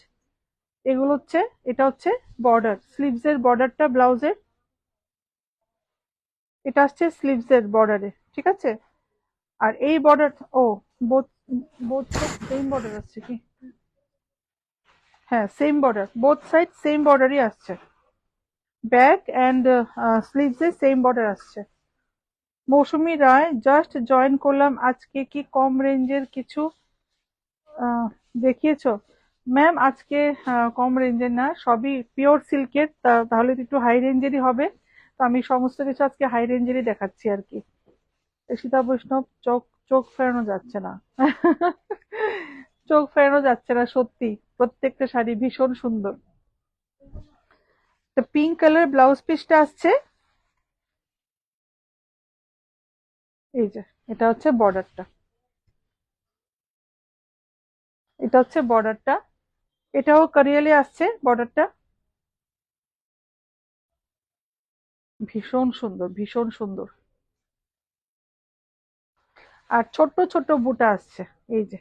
এগুলো হচ্ছে, এটা হচ্ছে বর্ডার, স্লিভস এর বর্ডারটা ব্লাউজের, এটা আসছে স্লিভস এর বর্ডারে, ঠিক আছে। আর এই বর্ডার, ও বোথ, বোথ সেম বর্ডার আসছে কি? হ্যাঁ same border, both side same বর্ডারই আসছে, ব্যাক এন্ড স্লিভস এ সেম বর্ডার আসছে। মৌসুমী রায়, জাস্ট জয়েন করলাম আজকে, কি কম রেঞ্জের কিছু দেখিয়েছো? ম্যাম আজকে কম রেঞ্জের না, সবই পিওর সিল্কের, তাহলে তো একটু হাই রেঞ্জেরই হবে, তো আমি সমস্ত কিছু আজকে হাই রেঞ্জেরই দেখাচ্ছি আর কি। ঈশিতা বৈষ্ণব, চোখ চোখ ফেরানো যাচ্ছে না চোখ ফেরানো যাচ্ছে না সত্যি, প্রত্যেকটা শাড়ি ভীষণ সুন্দর। তো পিঙ্ক কালার ব্লাউজ পিসটা আসছে, এই যে এটা হচ্ছে বর্ডারটা, এটা হচ্ছে বর্ডারটা, এটাও কারিয়ালে আসছে বর্ডারটা, ভীষণ সুন্দর ভীষণ সুন্দর। আর ছোট্ট ছোট্ট বুটা আসছে, এই যে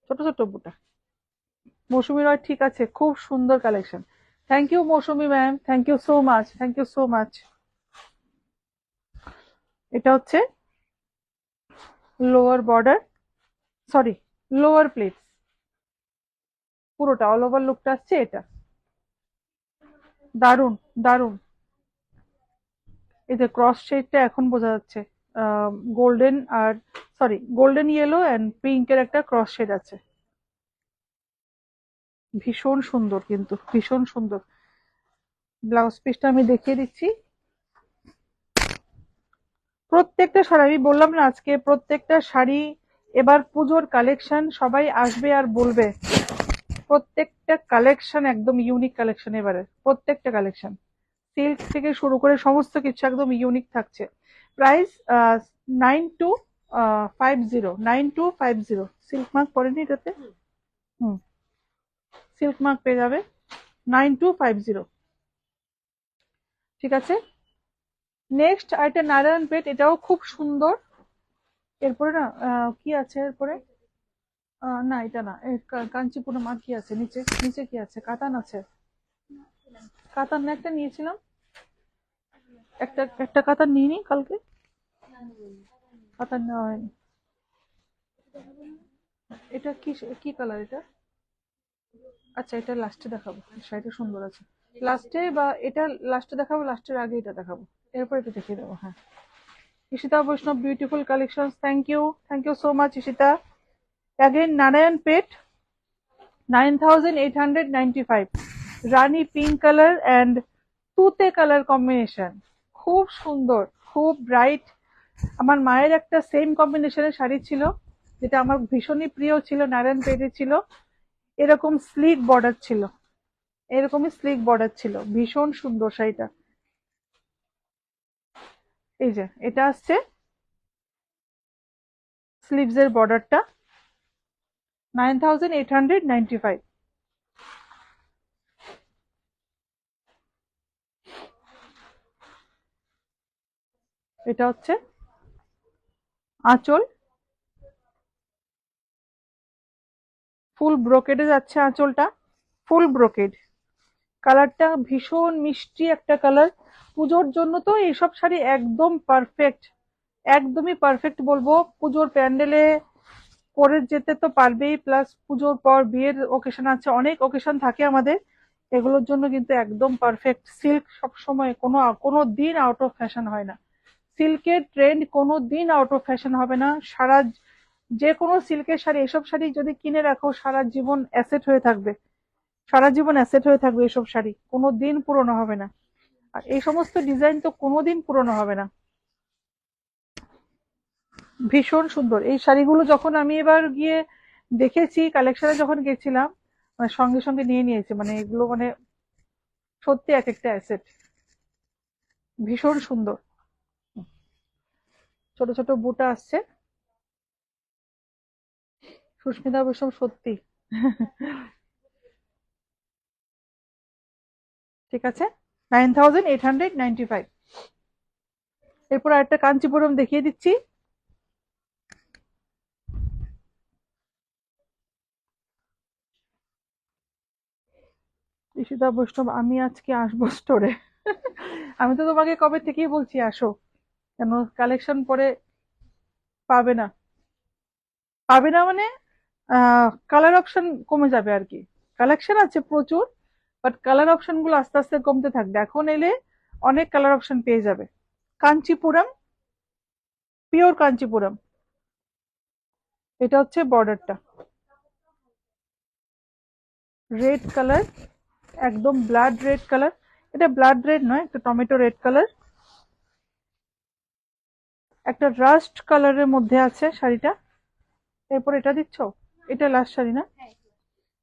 ছোট ছোট বুটা। মৌসুমী রয় ঠিক আছে, খুব সুন্দর collection. Thank you Mousumi ma'am, thank you so much, thank you so much. এটা হচ্ছে lower border, sorry lower plate, পুরোটা অল ওভার লুকটা আসছে এটা। দারুন দারুন। এই যে ক্রস শেডটা এখন বোঝা যাচ্ছে, গোল্ডেন আর সরি গোল্ডেন ইয়েলো এন্ড পিঙ্কের একটা ক্রস শেড আছে, ভীষণ সুন্দর কিন্তু ভীষণ সুন্দর। ব্লাউজ পিসটা আমি দেখিয়ে দিচ্ছি। প্রত্যেকটা শাড়ি আমি বললাম না, আজকে প্রত্যেকটা শাড়ি এবার পুজোর কালেকশন, সবাই আসবে আর বলবে প্রত্যেকটা কালেকশন একদম ইউনিক কালেকশন, এবারে প্রত্যেকটা কালেকশন সিল্ক থেকে শুরু করে সমস্ত কিছু একদম ইউনিক থাকছে। প্রাইস 9250, 9250। সিল্ক মার্ক পড়েনি এটাতে? হুম, সিল্ক মার্ক পেয়ে যাবে 9250। ঠিক আছে, নেক্সট আরেকটা নারায়ণ পেট, এটাও খুব সুন্দর। এরপরে না কি আছে এরপরে, না এটা না, কাঞ্চিপুরম। আর কি আছে নিচে, নিচে কি আছে? কাতান আছে, কাতান না একটা নিয়েছিলাম, একটা একটা কাতান নিয়ে নি কালকে, কাতান নেওয়া হয়নি। এটা কি, কি কালার এটা? আচ্ছা এটা লাস্টে দেখাবো, শাড়িটা সুন্দর আছে। লাস্টে বা এটা লাস্টে দেখাবো, লাস্টের আগে এটা দেখাবো, এরপর এটা দেখিয়ে দেবো। হ্যাঁ, Ishita Baishnab, beautiful collection, thank you so much Ishita. Again Narayanpet, 9895, rani pink colour and তুতে কালার কম্বিনেশন, খুব সুন্দর, খুব ব্রাইট। আমার মায়ের একটা সেম কম্বিনেশনের শাড়ি ছিল, যেটা আমার ভীষণই প্রিয় ছিল, নারায়ণ পেটে ছিল, এরকম স্লিক বর্ডার ছিল, এরকমই স্লিক বর্ডার ছিল, ভীষণ সুন্দর শাড়িটা। এই যে এটা আসছে স্লিভস এর বর্ডারটা, 9895। এটা হচ্ছে আঁচল, ফুল ব্রোকেডে যাচ্ছে আঁচলটা, ফুল ব্রোকেড। কালারটা ভীষণ মিষ্টি একটা কালার, পুজোর জন্য তো এইসব শাড়ি একদম পারফেক্ট, একদমই পারফেক্ট বলবো। পুজোর প্যান্ডেলে পরে যেতে তো পারবেই, প্লাস পুজোর পর বিয়ের ওকেশন আছে, অনেক ওকেশন থাকে আমাদের, এগুলোর জন্য কিন্তু একদম পারফেক্ট। সিল্ক সবসময় কোনো কোনো দিন আউট অফ ফ্যাশন হয় না, সিল্কের ট্রেন্ড কোনো দিন আউট অফ ফ্যাশন হবে না। সারা যে কোনো সিল্কের শাড়ি, এসব শাড়ি যদি কিনে রাখো সারা জীবন অ্যাসেট হয়ে থাকবে, সারা জীবন অ্যাসেট হয়ে থাকবে, এসব শাড়ি কোনো দিন পুরনো হবে না। আর এই সমস্ত ডিজাইন তো কোনোদিন পুরনো হবে না, ভীষণ সুন্দর। এই শাড়িগুলো যখন আমি এবার গিয়ে দেখেছি কালেকশনে, যখন গেছিলাম, মানে সঙ্গে সঙ্গে নিয়ে নিয়েছে, মানে এগুলো মানে সত্যি এক একটা অ্যাসেট, ভীষণ সুন্দর। ছোট ছোট বুটা আসছে, সুস্মিতা বৈষ্ণব সত্যি ঠিক আছে, 9895। এরপর আরেকটা কাঞ্চিপুরম দেখিয়ে দিচ্ছি। ঈশিতা বৈষ্ণব, আমি আজকে আসবো স্টোরে আমি তো তোমাকে কবে থেকেই বলছি আসো, কেন কালেকশন পরে পাবে না, পাবে না মানে কালার অপশন কমে যাবে আর কি। কালেকশন আছে প্রচুর, বাট কালার অপশন গুলো আস্তে আস্তে কমতে থাকবে, এখন এলে অনেক কালার অপশন পেয়ে যাবে। কাঞ্চিপুরম, পিওর কাঞ্চিপুরম। এটা হচ্ছে বর্ডারটা, রেড কালার, একদম ব্লাড রেড কালার, এটা ব্লাড রেড নয়, একটা টমেটো রেড কালার, একটা রাস্ট কালারের মধ্যে আছে শাড়িটা। এরপর এটা দিচ্ছ, এটা লাস্ট শাড়ি না?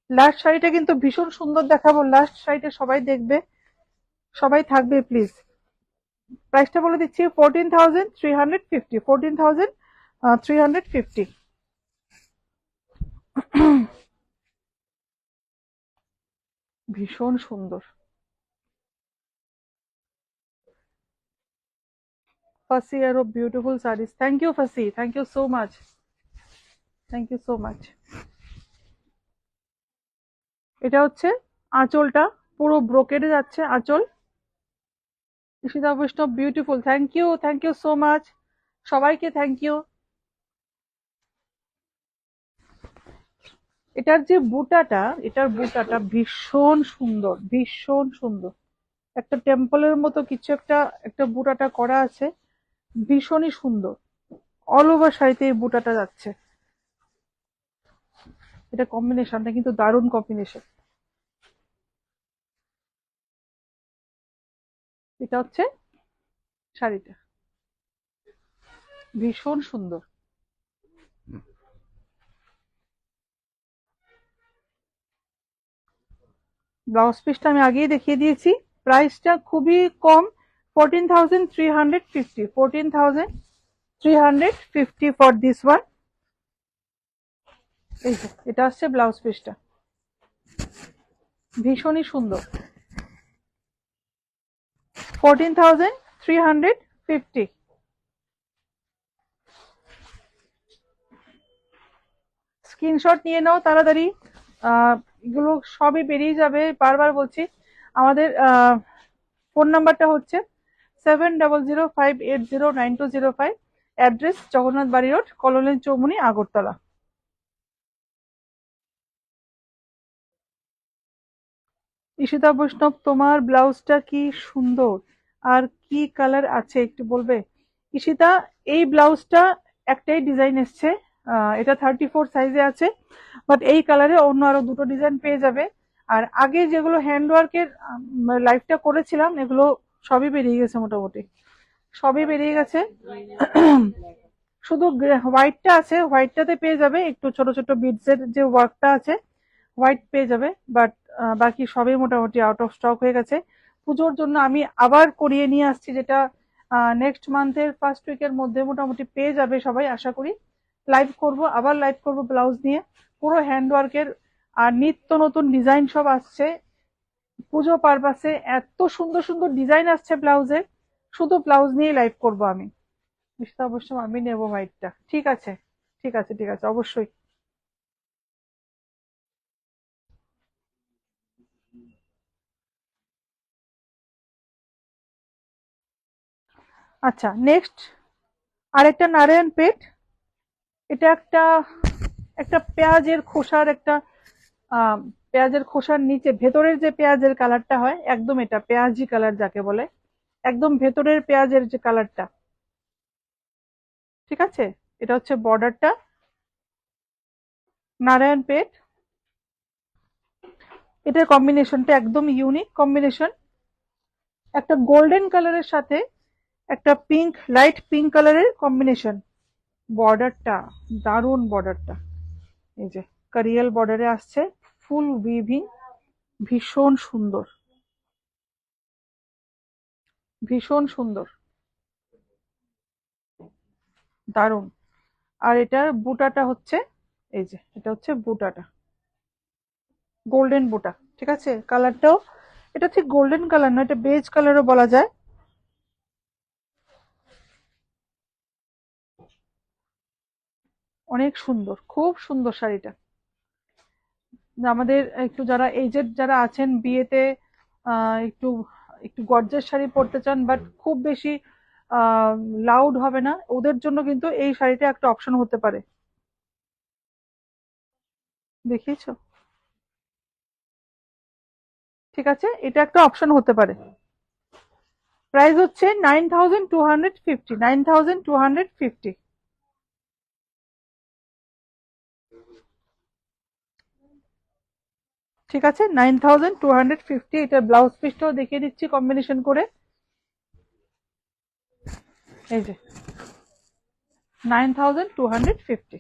লাস্ট শাড়িটা কিন্তু ভীষণ সুন্দর দেখাবো, লাস্ট শাড়িটা সবাই দেখবে, সবাই থাকবে প্লিজ। প্রাইসটা বলে দিচ্ছি, 14,350, 14,350। ভীষণ সুন্দর। ফাসি আরো বিউটিফুল সারিস। থ্যাংক ইউ ফাসি, thank you so much, thank you so much. এটা হচ্ছে আঁচলটা, পুরো ব্রোকেডে যাচ্ছে আঁচল। Ishita Baishnab beautiful, thank you so much, সবাইকে থ্যাংক ইউ। এটার যে বুটাটা, এটার বুটাটা ভীষণ সুন্দর, ভীষণ সুন্দর। একটা টেম্পলের মতো কিছু একটা একটা বুটাটা করা আছে, ভীষণই সুন্দর। অল ওভার শাড়িতে এই বুটাটা যাচ্ছে। এটা কম্বিনেশনটা কিন্তু দারুণ কম্বিনেশন। এটা হচ্ছে শাড়িটা, ভীষণ সুন্দর। ব্লাউজ পিসটা আমি আগেই দেখিয়ে দিয়েছি। প্রাইসটা খুবই কম, 14,350, 14,350 ফর দিস ওয়ান। এই যে এটা হচ্ছে ব্লাউজ পিসটা, ভীষণই সুন্দর। 14,350। স্ক্রিনশট নিয়ে নাও তাড়াতাড়ি, এগুলো সবই বেরিয়ে যাবে। বারবার বলছি, আমাদের ফোন নাম্বারটা হচ্ছে 7005809205, অ্যাড্রেস জগন্নাথ বাড়ি রোড, কলোনি চৌমুনি, আগরতলা। ঈশিতা বৈষ্ণব, তোমার ব্লাউজটা কি সুন্দর, আর কি কালার আছে একটু বলবে? ঈশিতা, এই ব্লাউজটা একটাই ডিজাইন এসছে, এটা 34 সাইজে আছে, বাট এই কালারে অন্য আরো দুটো ডিজাইন পেয়ে যাবে। আর আগে যেগুলো হ্যান্ডওয়ার্কের লাইফটা করেছিলাম, এগুলো সবই বেরিয়ে গেছে, মোটামুটি সবই বেরিয়ে গেছে। শুধু হোয়াইটটা আছে, হোয়াইটটাতে পেয়ে যাবে একটু ছোট ছোট বিডসের যে ওয়ার্কটা আছে, হোয়াইট পেয়ে যাবে। বাট বাকি সবই মোটামুটি আউট অফ স্টক হয়ে গেছে। পুজোর জন্য আমি আবার করিয়ে নিয়ে আসছি, যেটা নেক্সট মান্থের ফার্স্ট উইকের মধ্যে মোটামুটি পেয়ে যাবে সবাই, আশা করি। লাইভ করব, আবার লাইভ করব ব্লাউজ নিয়ে, পুরো হ্যান্ডওয়ার্কের। আর নিত্য নতুন ডিজাইন সব আসছে পুজো পারপাসে, এত সুন্দর সুন্দর ডিজাইন আসছে ব্লাউজের। শুধু ব্লাউজ নিয়ে লাইভ করব আমি। নিশ্চিত অবশ্যই আমি নেব হোয়াইটটা। ঠিক আছে, ঠিক আছে, ঠিক আছে, অবশ্যই। আচ্ছা, নেক্সট আরেকটা নারায়ণ পেট। এটা একটা একটা পেঁয়াজের খোসার একটা, পেঁয়াজের খোসার নিচে ভেতরের যে পেঁয়াজের কালারটা হয়, একদম এটা পেঁয়াজি কালার যাকে বলে, একদম ভেতরের পেঁয়াজের যে কালারটা। ঠিক আছে, এটা হচ্ছে বর্ডারটা, নারায়ণ পেট। এটার কম্বিনেশনটা একদম ইউনিক কম্বিনেশন, একটা গোল্ডেন কালারের সাথে একটা পিঙ্ক, লাইট পিঙ্ক কালারের কম্বিনেশন। বর্ডারটা দারুন, বর্ডারটা এই যে কারিয়াল বর্ডারে আসছে, ফুল উইভিং, ভীষণ সুন্দর, ভীষণ সুন্দর, দারুন। আর এটার বুটাটা হচ্ছে, এই যে এটা হচ্ছে বুটাটা, গোল্ডেন বুটা। ঠিক আছে, কালারটাও এটা ঠিক গোল্ডেন কালার না, এটা বেজ কালারও বলা যায়। অনেক সুন্দর, খুব সুন্দর শাড়িটা। আমাদের একটু যারা এজেড যারা আছেন, বিয়েতে একটু একটু গর্জেস শাড়ি পরতে চান, বাট খুব বেশি লাউড হবে না, ওদের জন্য কিন্তু এই শাড়িটা একটা অপশন হতে পারে। দেখিয়েছো? ঠিক আছে, এটা একটা অপশন হতে পারে। প্রাইস হচ্ছে 9,250, 9,250। ঠিক আছে, 9,250। এটা ব্লাউজ পিসটাও দেখিয়ে দিচ্ছি কম্বিনেশন করে, এই যে 9,250।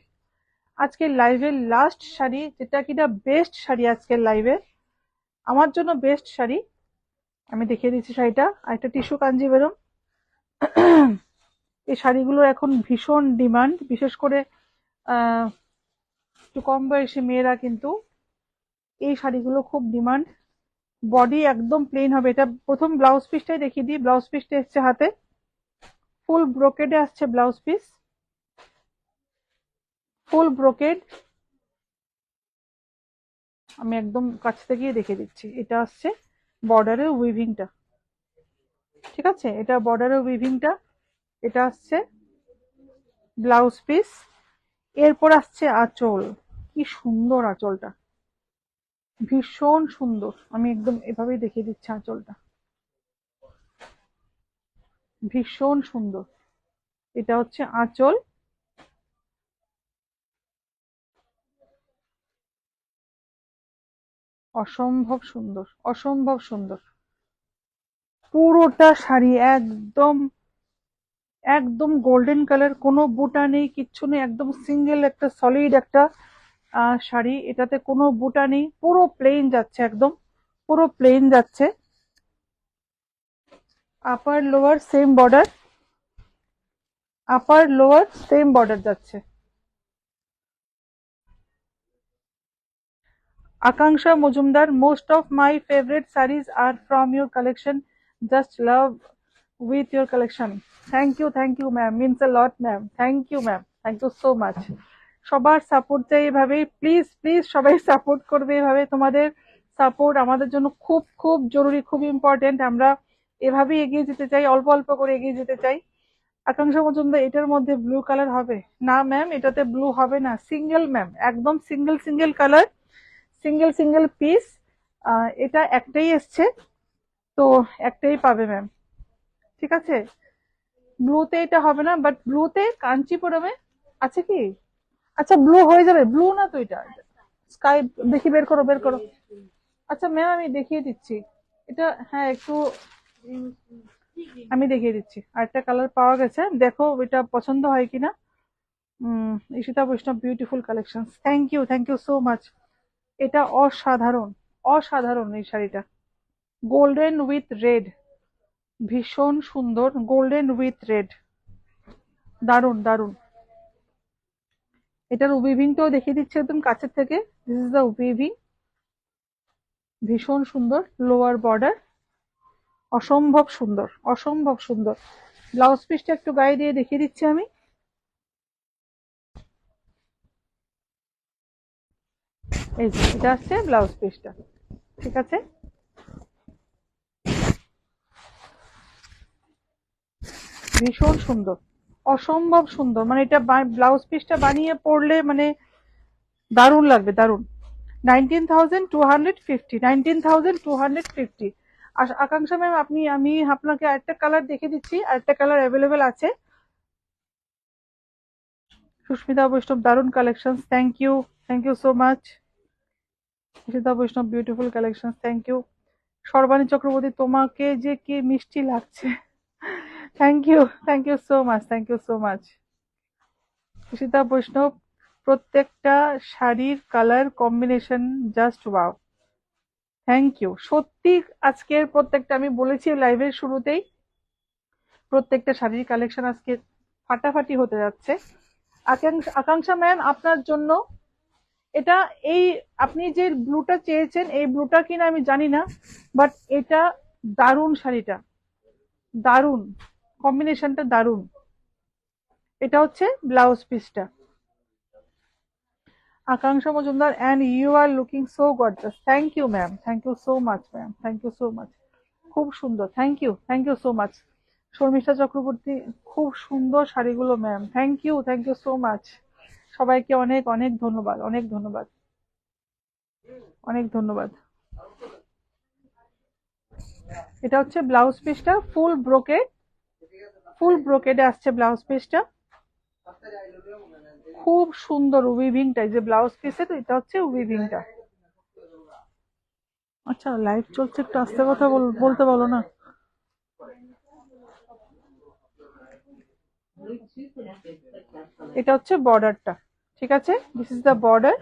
আজকের লাইভের লাস্ট শাড়ি, যেটা কিনা বেস্ট শাড়ি আজকের লাইভে, আমার জন্য বেস্ট শাড়ি, আমি দেখিয়ে দিচ্ছি শাড়িটা। আর একটা টিস্যু কাঞ্জিভরম। এই শাড়িগুলোর এখন ভীষণ ডিমান্ড, বিশেষ করে আহ একটু কম বয়সী মেয়েরা কিন্তু এই শাড়িগুলো খুব ডিমান্ড। বডি একদম প্লেন হবে। এটা প্রথম ব্লাউজ পিসটাই দেখিয়ে দিই। ব্লাউজ পিসটা এসছে হাতে ফুল ব্রোকেডে আসছে ব্লাউজ পিস, ফুল ব্রোকেড। আমি একদম কাছ থেকেই দেখে দিচ্ছি। এটা আসছে বর্ডারের উইভিংটা, ঠিক আছে, এটা বর্ডারের উইভিংটা। এটা আসছে ব্লাউজ পিস। এরপর আসছে আঁচল। কি সুন্দর আঁচলটা, ভীষণ সুন্দর। আমি একদম এভাবেই দেখিয়ে দিচ্ছি আঁচলটা, ভীষণ সুন্দর। এটা হচ্ছে আঁচল, অসম্ভব সুন্দর, অসম্ভব সুন্দর। পুরোটা শাড়ি একদম একদম গোল্ডেন কালার, কোনো বুটা নেই, কিচ্ছু নেই, একদম সিঙ্গেল একটা সলিড একটা শাড়ি। এটাতে কোনো বুটা নেই, পুরো প্লেন যাচ্ছে, একদম পুরো প্লেন যাচ্ছে। Upper lower same border, upper lower same border যাচ্ছে। Akanksha Mujumdar, most of my favorite sarees are from your collection. Just love with your collection. Thank you, ma'am. Means a lot, ma'am. Thank you, ma'am. Thank you so much. সবার support চাই এভাবেই, please please সবাই support করবে এভাবে। তোমাদের support আমাদের জন্য খুব খুব জরুরি, খুব ইম্পর্টেন্ট। আমরা এভাবেই এগিয়ে যেতে চাই, অল্প অল্প করে এগিয়ে যেতে চাই। আকাঙ্ক্ষা মজুমদার, এটার মধ্যে ব্লু কালার হবে না ম্যাম? এটাতে ব্লু হবে না, সিঙ্গেল ম্যাম, একদম single single colour, single single piece. এটা একটাই এসছে, তো একটাই পাবে ম্যাম, ঠিক আছে। ব্লুতে এটা হবে না, বাট ব্লুতে কাঞ্চিপুরমে আছে কি? আচ্ছা ব্লু হয়ে যাবে, ব্লু না তো এটা স্কাই। দেখি, বের করো বের করো। আচ্ছা ম্যাম আমি দেখিয়ে দিচ্ছি এটা, হ্যাঁ একটু আমি দেখিয়ে দিচ্ছি। আরেকটা কালার পাওয়া গেছে, দেখো এটা পছন্দ হয় কিনা। Ishita Baishnab, beautiful collection, thank you so much. এটা অসাধারণ, অসাধারণ এই শাড়িটা, গোল্ডেন উইথ রেড, ভীষণ সুন্দর, গোল্ডেন উইথ রেড, দারুন দারুন। এটার উইভিংটাও দেখিয়ে দিচ্ছে একদম কাছের থেকে। দিস ইজ দ্য উইভিং, ভীষণ সুন্দর। লোয়ার বর্ডার, অসম্ভব সুন্দর, অসম্ভব সুন্দর। ব্লাউজ পিসটা একটু গায়ে দিয়ে দেখিয়ে দিচ্ছি আমি। এই যে এটা আসছে ব্লাউজ পিসটা, ঠিক আছে। ভীষণ সুন্দর, অসম্ভব সুন্দর। মানে এটা ব্লাউজ পিসটা বানিয়ে পরলে মানে দারুণ লাগবে, দারুণ। 19,250, 19,250। আর আকাঙ্ক্ষা ম্যাম আপনি, আমি আপনাকে আরেকটা কালার দেখে দিচ্ছি, আরেকটা কালার অ্যাভেলেবেল আছে। সুস্মিতা বৈষ্ণব, দারুণ collection, thank you so much. Susmita Baishnab, beautiful collection, thank you. Sarbani Chakraborty, তোমাকে যে কি মিষ্টি লাগছে, thank you so much, thank you so much. Susmita Baishnab, প্রত্যেকটা শাড়ির colour combination just wow, thank you. সত্যি আজকের প্রত্যেকটা, আমি বলেছি লাইভের শুরুতেই, প্রত্যেকটা শাড়ির কালেকশন আজকে ফাটাফাটি হতে যাচ্ছে। আকাঙ্ক্ষা ম্যাম আপনার জন্য এটা, এই আপনি যে ব্লুটা চেয়েছেন, এই ব্লুটা কিনা আমি জানি না, বাট এটা দারুণ, শাড়িটা দারুণ, কম্বিনেশনটা দারুণ। এটা হচ্ছে ব্লাউজ পিসটা। Akanksha Majumdar, and you are looking so gorgeous. Thank you ma'am, thank you so much ma'am, thank you so much. খুব সুন্দর, thank you so much. Sharmistha Chakraborty, খুব সুন্দর শাড়িগুলো ma'am, thank you so much. সবাইকে অনেক অনেক ধন্যবাদ, অনেক ধন্যবাদ, অনেক ধন্যবাদ। এটা হচ্ছে ব্লাউজ পিসটা, ফুল ব্রোকেড, ফুল ব্রোকেডে আসছে ব্লাউজ পিসটা। খুব সুন্দর উইভিংটা, যে ব্লাউজ পিসের এটা হচ্ছে উইভিংটা। আচ্ছা লাইভ চলছে, একটু আস্তে কথা বলতে বলো না। এটা হচ্ছে বর্ডারটা, ঠিক আছে, দিস ইজ দ্য বর্ডার।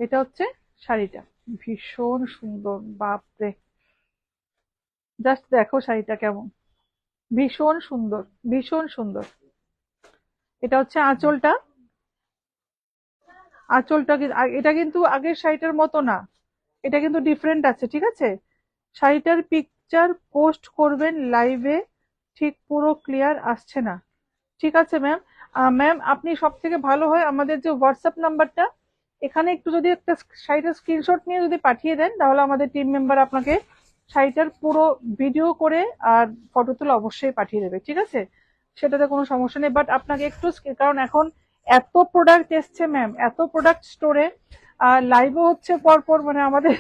এটা হচ্ছে শাড়িটা, ভীষণ সুন্দর, বাপরে, জাস্ট দেখো শাড়িটা কেমন, ভীষণ সুন্দর, ভীষণ সুন্দর। এটা হচ্ছে আঁচলটা, আঁচলটা এটা কিন্তু আগের শাড়িটার মতো না, এটা কিন্তু ডিফারেন্ট আছে, ঠিক আছে? শাড়িটার পিকচার পোস্ট করবেন লাইভে, ঠিক পুরো ক্লিয়ার আসছে না। ঠিক আছে ম্যাম। ম্যাম আপনি সব থেকে ভালো হয় আমাদের যে হোয়াটসঅ্যাপ নাম্বারটা, এখানে একটু যদি একটা শাড়িটার স্ক্রিনশট নিয়ে যদি পাঠিয়ে দেন, তাহলে আমাদের টিম মেম্বার আপনাকে শাড়িটার পুরো ভিডিও করে আর ফটো তুলে অবশ্যই পাঠিয়ে দেবে, ঠিক আছে? সেটাতে কোনো সমস্যা নেই, বাট আপনাকে একটু কারণ এখন এত প্রোডাক্ট এসছে ম্যাম, এত প্রোডাক্ট স্টোরে, আর লাইভও হচ্ছে পরপর, মানে আমাদের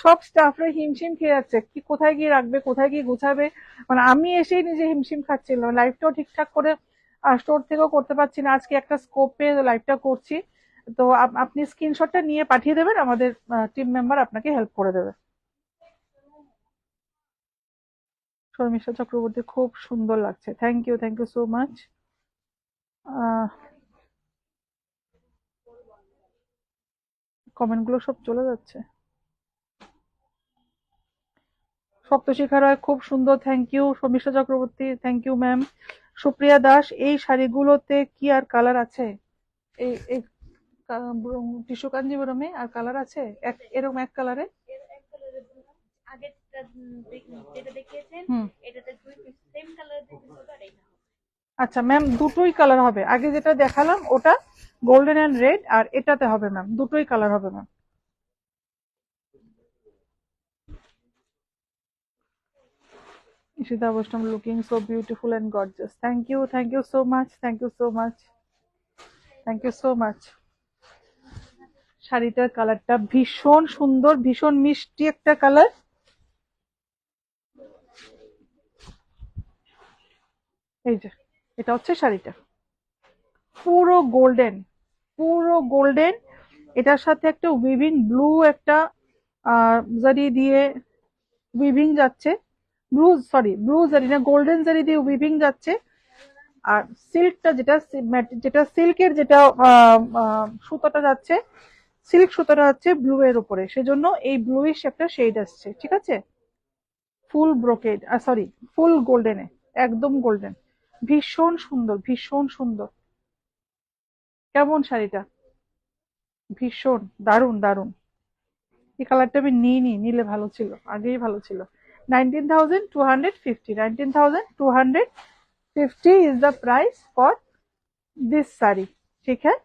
সব স্টাফরা হিমশিম খেয়ে যাচ্ছে, কি কোথায় গিয়ে রাখবে, কোথায় গিয়ে গুছাবে। মানে আমি এসেই নিজে হিমশিম খাচ্ছিলাম, লাইভটাও ঠিকঠাক করে স্টোর থেকেও করতে পারছি না। আজকে একটা স্কোপ পেয়ে লাইভটা করছি। তো আপনি স্ক্রিনশটটা নিয়ে পাঠিয়ে দেবেন, আমাদের টিম মেম্বার আপনাকে হেল্প করে দেবে। শর্মিষ্ঠা চক্রবর্তী, খুব সুন্দর লাগছে, thank you so much. Comment গুলো সব চলে যাচ্ছে। সপ্তশিখা রায়, খুব সুন্দর, thank you. Sharmistha Chakraborty, thank you ma'am. Supriya Das, এই শাড়িগুলোতে কি আর কালার আছে? এই এই টিস্যু কাঞ্জিবরমে আর কালার আছে এরকম এক কালারে? হুম। আচ্ছা ম্যাম, দুটোই কালার হবে, আগে যেটা দেখালাম ওটা গোল্ডেন এন্ড রেড, আর এটাতে হবে ম্যাম, দুটোই কালার হবে ma'am. Ishita Vaishnav, looking so beautiful and gorgeous. Thank you so much, thank you so much, thank you so much. শাড়িটার কালারটা ভীষণ সুন্দর, ভীষণ মিষ্টি একটা কালার। এই যে এটা হচ্ছে শাড়িটা, পুরো গোল্ডেন, পুরো গোল্ডেন। এটার সাথে একটা উইভিং ব্লু একটা জারি দিয়ে উইভিং যাচ্ছে, ব্লু জারি না, গোল্ডেন জারি দিয়ে উইভিং যাচ্ছে। আর সিল্কটা যেটা যেটা সিল্কের যেটা সুতোটা যাচ্ছে, সিল্ক সুতোটা যাচ্ছে ব্লু এর উপরে, সেজন্য এই ব্লুইশ একটা শেড আসছে, ঠিক আছে? ফুল ব্রোকেড, সরি, ফুল গোল্ডেনে, একদম গোল্ডেন, ভীষণ সুন্দর, ভীষণ সুন্দর। কেমন শাড়িটা? ভীষণ দারুণ, দারুণ। এই কালারটা আমি নিইনি, নিলে ভালো ছিল, আগেই ভালো ছিল। 19,250, 19,250 is the price for this sari, ঠিক হ্যাঁ?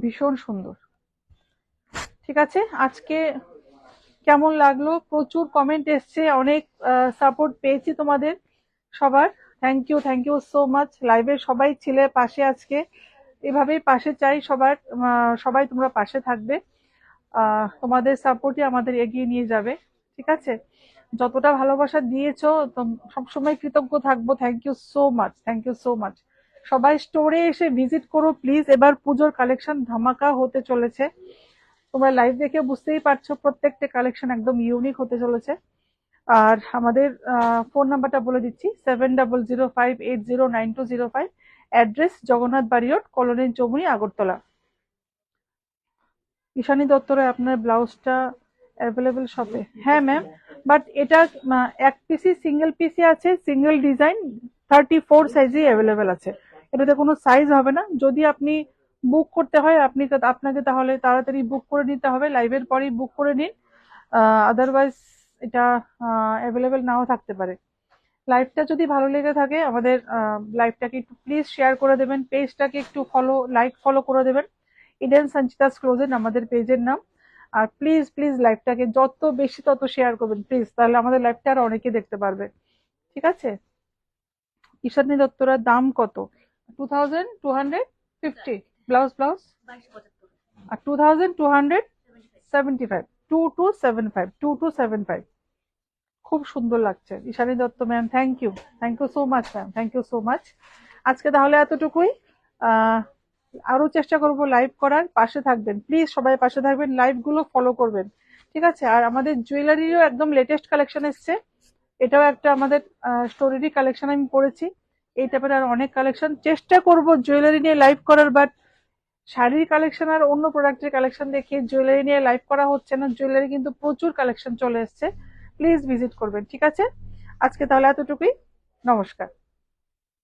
ভীষণ সুন্দর। ঠিক আছে, আজকে কেমন লাগলো? প্রচুর কমেন্ট এসছে, অনেক সাপোর্ট পেয়েছি তোমাদের সবার। Thank you so much. লাইভে সবাই ছিলে পাশে আজকে, এভাবেই পাশে চাই সবার। সবাই তোমরা পাশে থাকবে, তোমাদের সাপোর্টই আমাদের এগিয়ে নিয়ে যাবে, ঠিক আছে? যতটা ভালোবাসা দিয়েছো সবসময় কৃতজ্ঞ থাকবো। Thank you so much, thank you so much. সবাই স্টোরে এসে ভিজিট করো প্লিজ, এবার পুজোর কালেকশন ধামাকা হতে চলেছে। তোমরা লাইভ দেখে বুঝতেই পারছো, প্রত্যেকটা কালেকশন একদম ইউনিক হতে চলেছে। আর আমাদের ফোন নাম্বারটা বলে দিচ্ছি, 7005809205, অ্যাড্রেস জগন্নাথ বাড়ি রোড, কলোনি চৌমুনি, আগরতলা। ঈশানী দত্ত রায়, আপনার ব্লাউজটা অ্যাভেলেবেল শপে? হ্যাঁ ম্যাম, বাট এটা এক পিসি, সিঙ্গেল পিসি আছে, সিঙ্গেল ডিজাইন, 34 সাইজই অ্যাভেলেবেল আছে। এটাতে কোনো সাইজ হবে না। যদি আপনি বুক করতে হয়, আপনাকে তাহলে তাড়াতাড়ি বুক করে নিতে হবে, লাইভের পরেই বুক করে নিন, আদারওয়াইজ এটা অ্যাভেলেবেল নাও থাকতে পারে। লাইভটা যদি ভালো লেগে থাকে, আমাদের লাইভটাকে একটু প্লিজ শেয়ার করে দেবেন, পেজটাকে একটু ফলো করে দেবেন। ইডেন সঞ্চিতাস ক্লোজেট আমাদের পেজের নাম। আর প্লিজ প্লিজ লাইভটাকে যত বেশি তত শেয়ার করবেন প্লিজ, তাহলে আমাদের লাইভটা আর অনেকে দেখতে পারবে, ঠিক আছে? ঈশানী দত্তরার দাম কত? 2250 ব্লাউজ, আর 2275, 2275, খুব সুন্দর লাগছে Ishani Dutta ma'am, thank you so much ma'am, thank you so much. আজকে তাহলে এতটুকুই। আহ আরো চেষ্টা করব লাইভ করার, পাশে থাকবেন প্লিজ, সবাই পাশে থাকবেন, লাইভ গুলো ফলো করবেন, ঠিক আছে? আর আমাদের জুয়েলারিরও একদম লেটেস্ট কালেকশন এসছে, এটাও একটা আমাদের স্টোরেরই কালেকশন আমি করেছি। এই টাইপের আর অনেক কালেকশন চেষ্টা করব জুয়েলারি নিয়ে লাইভ করার, বাট শাড়ির কালেকশন আর অন্য প্রোডাক্টের কালেকশন দেখিয়ে জুয়েলারি নিয়ে লাইভ করা হচ্ছে না। জুয়েলারি কিন্তু প্রচুর কালেকশন চলে এসছে, প্লিজ ভিজিট করবেন, ঠিক আছে? আজকে তাহলে এতটুকুই, নমস্কার।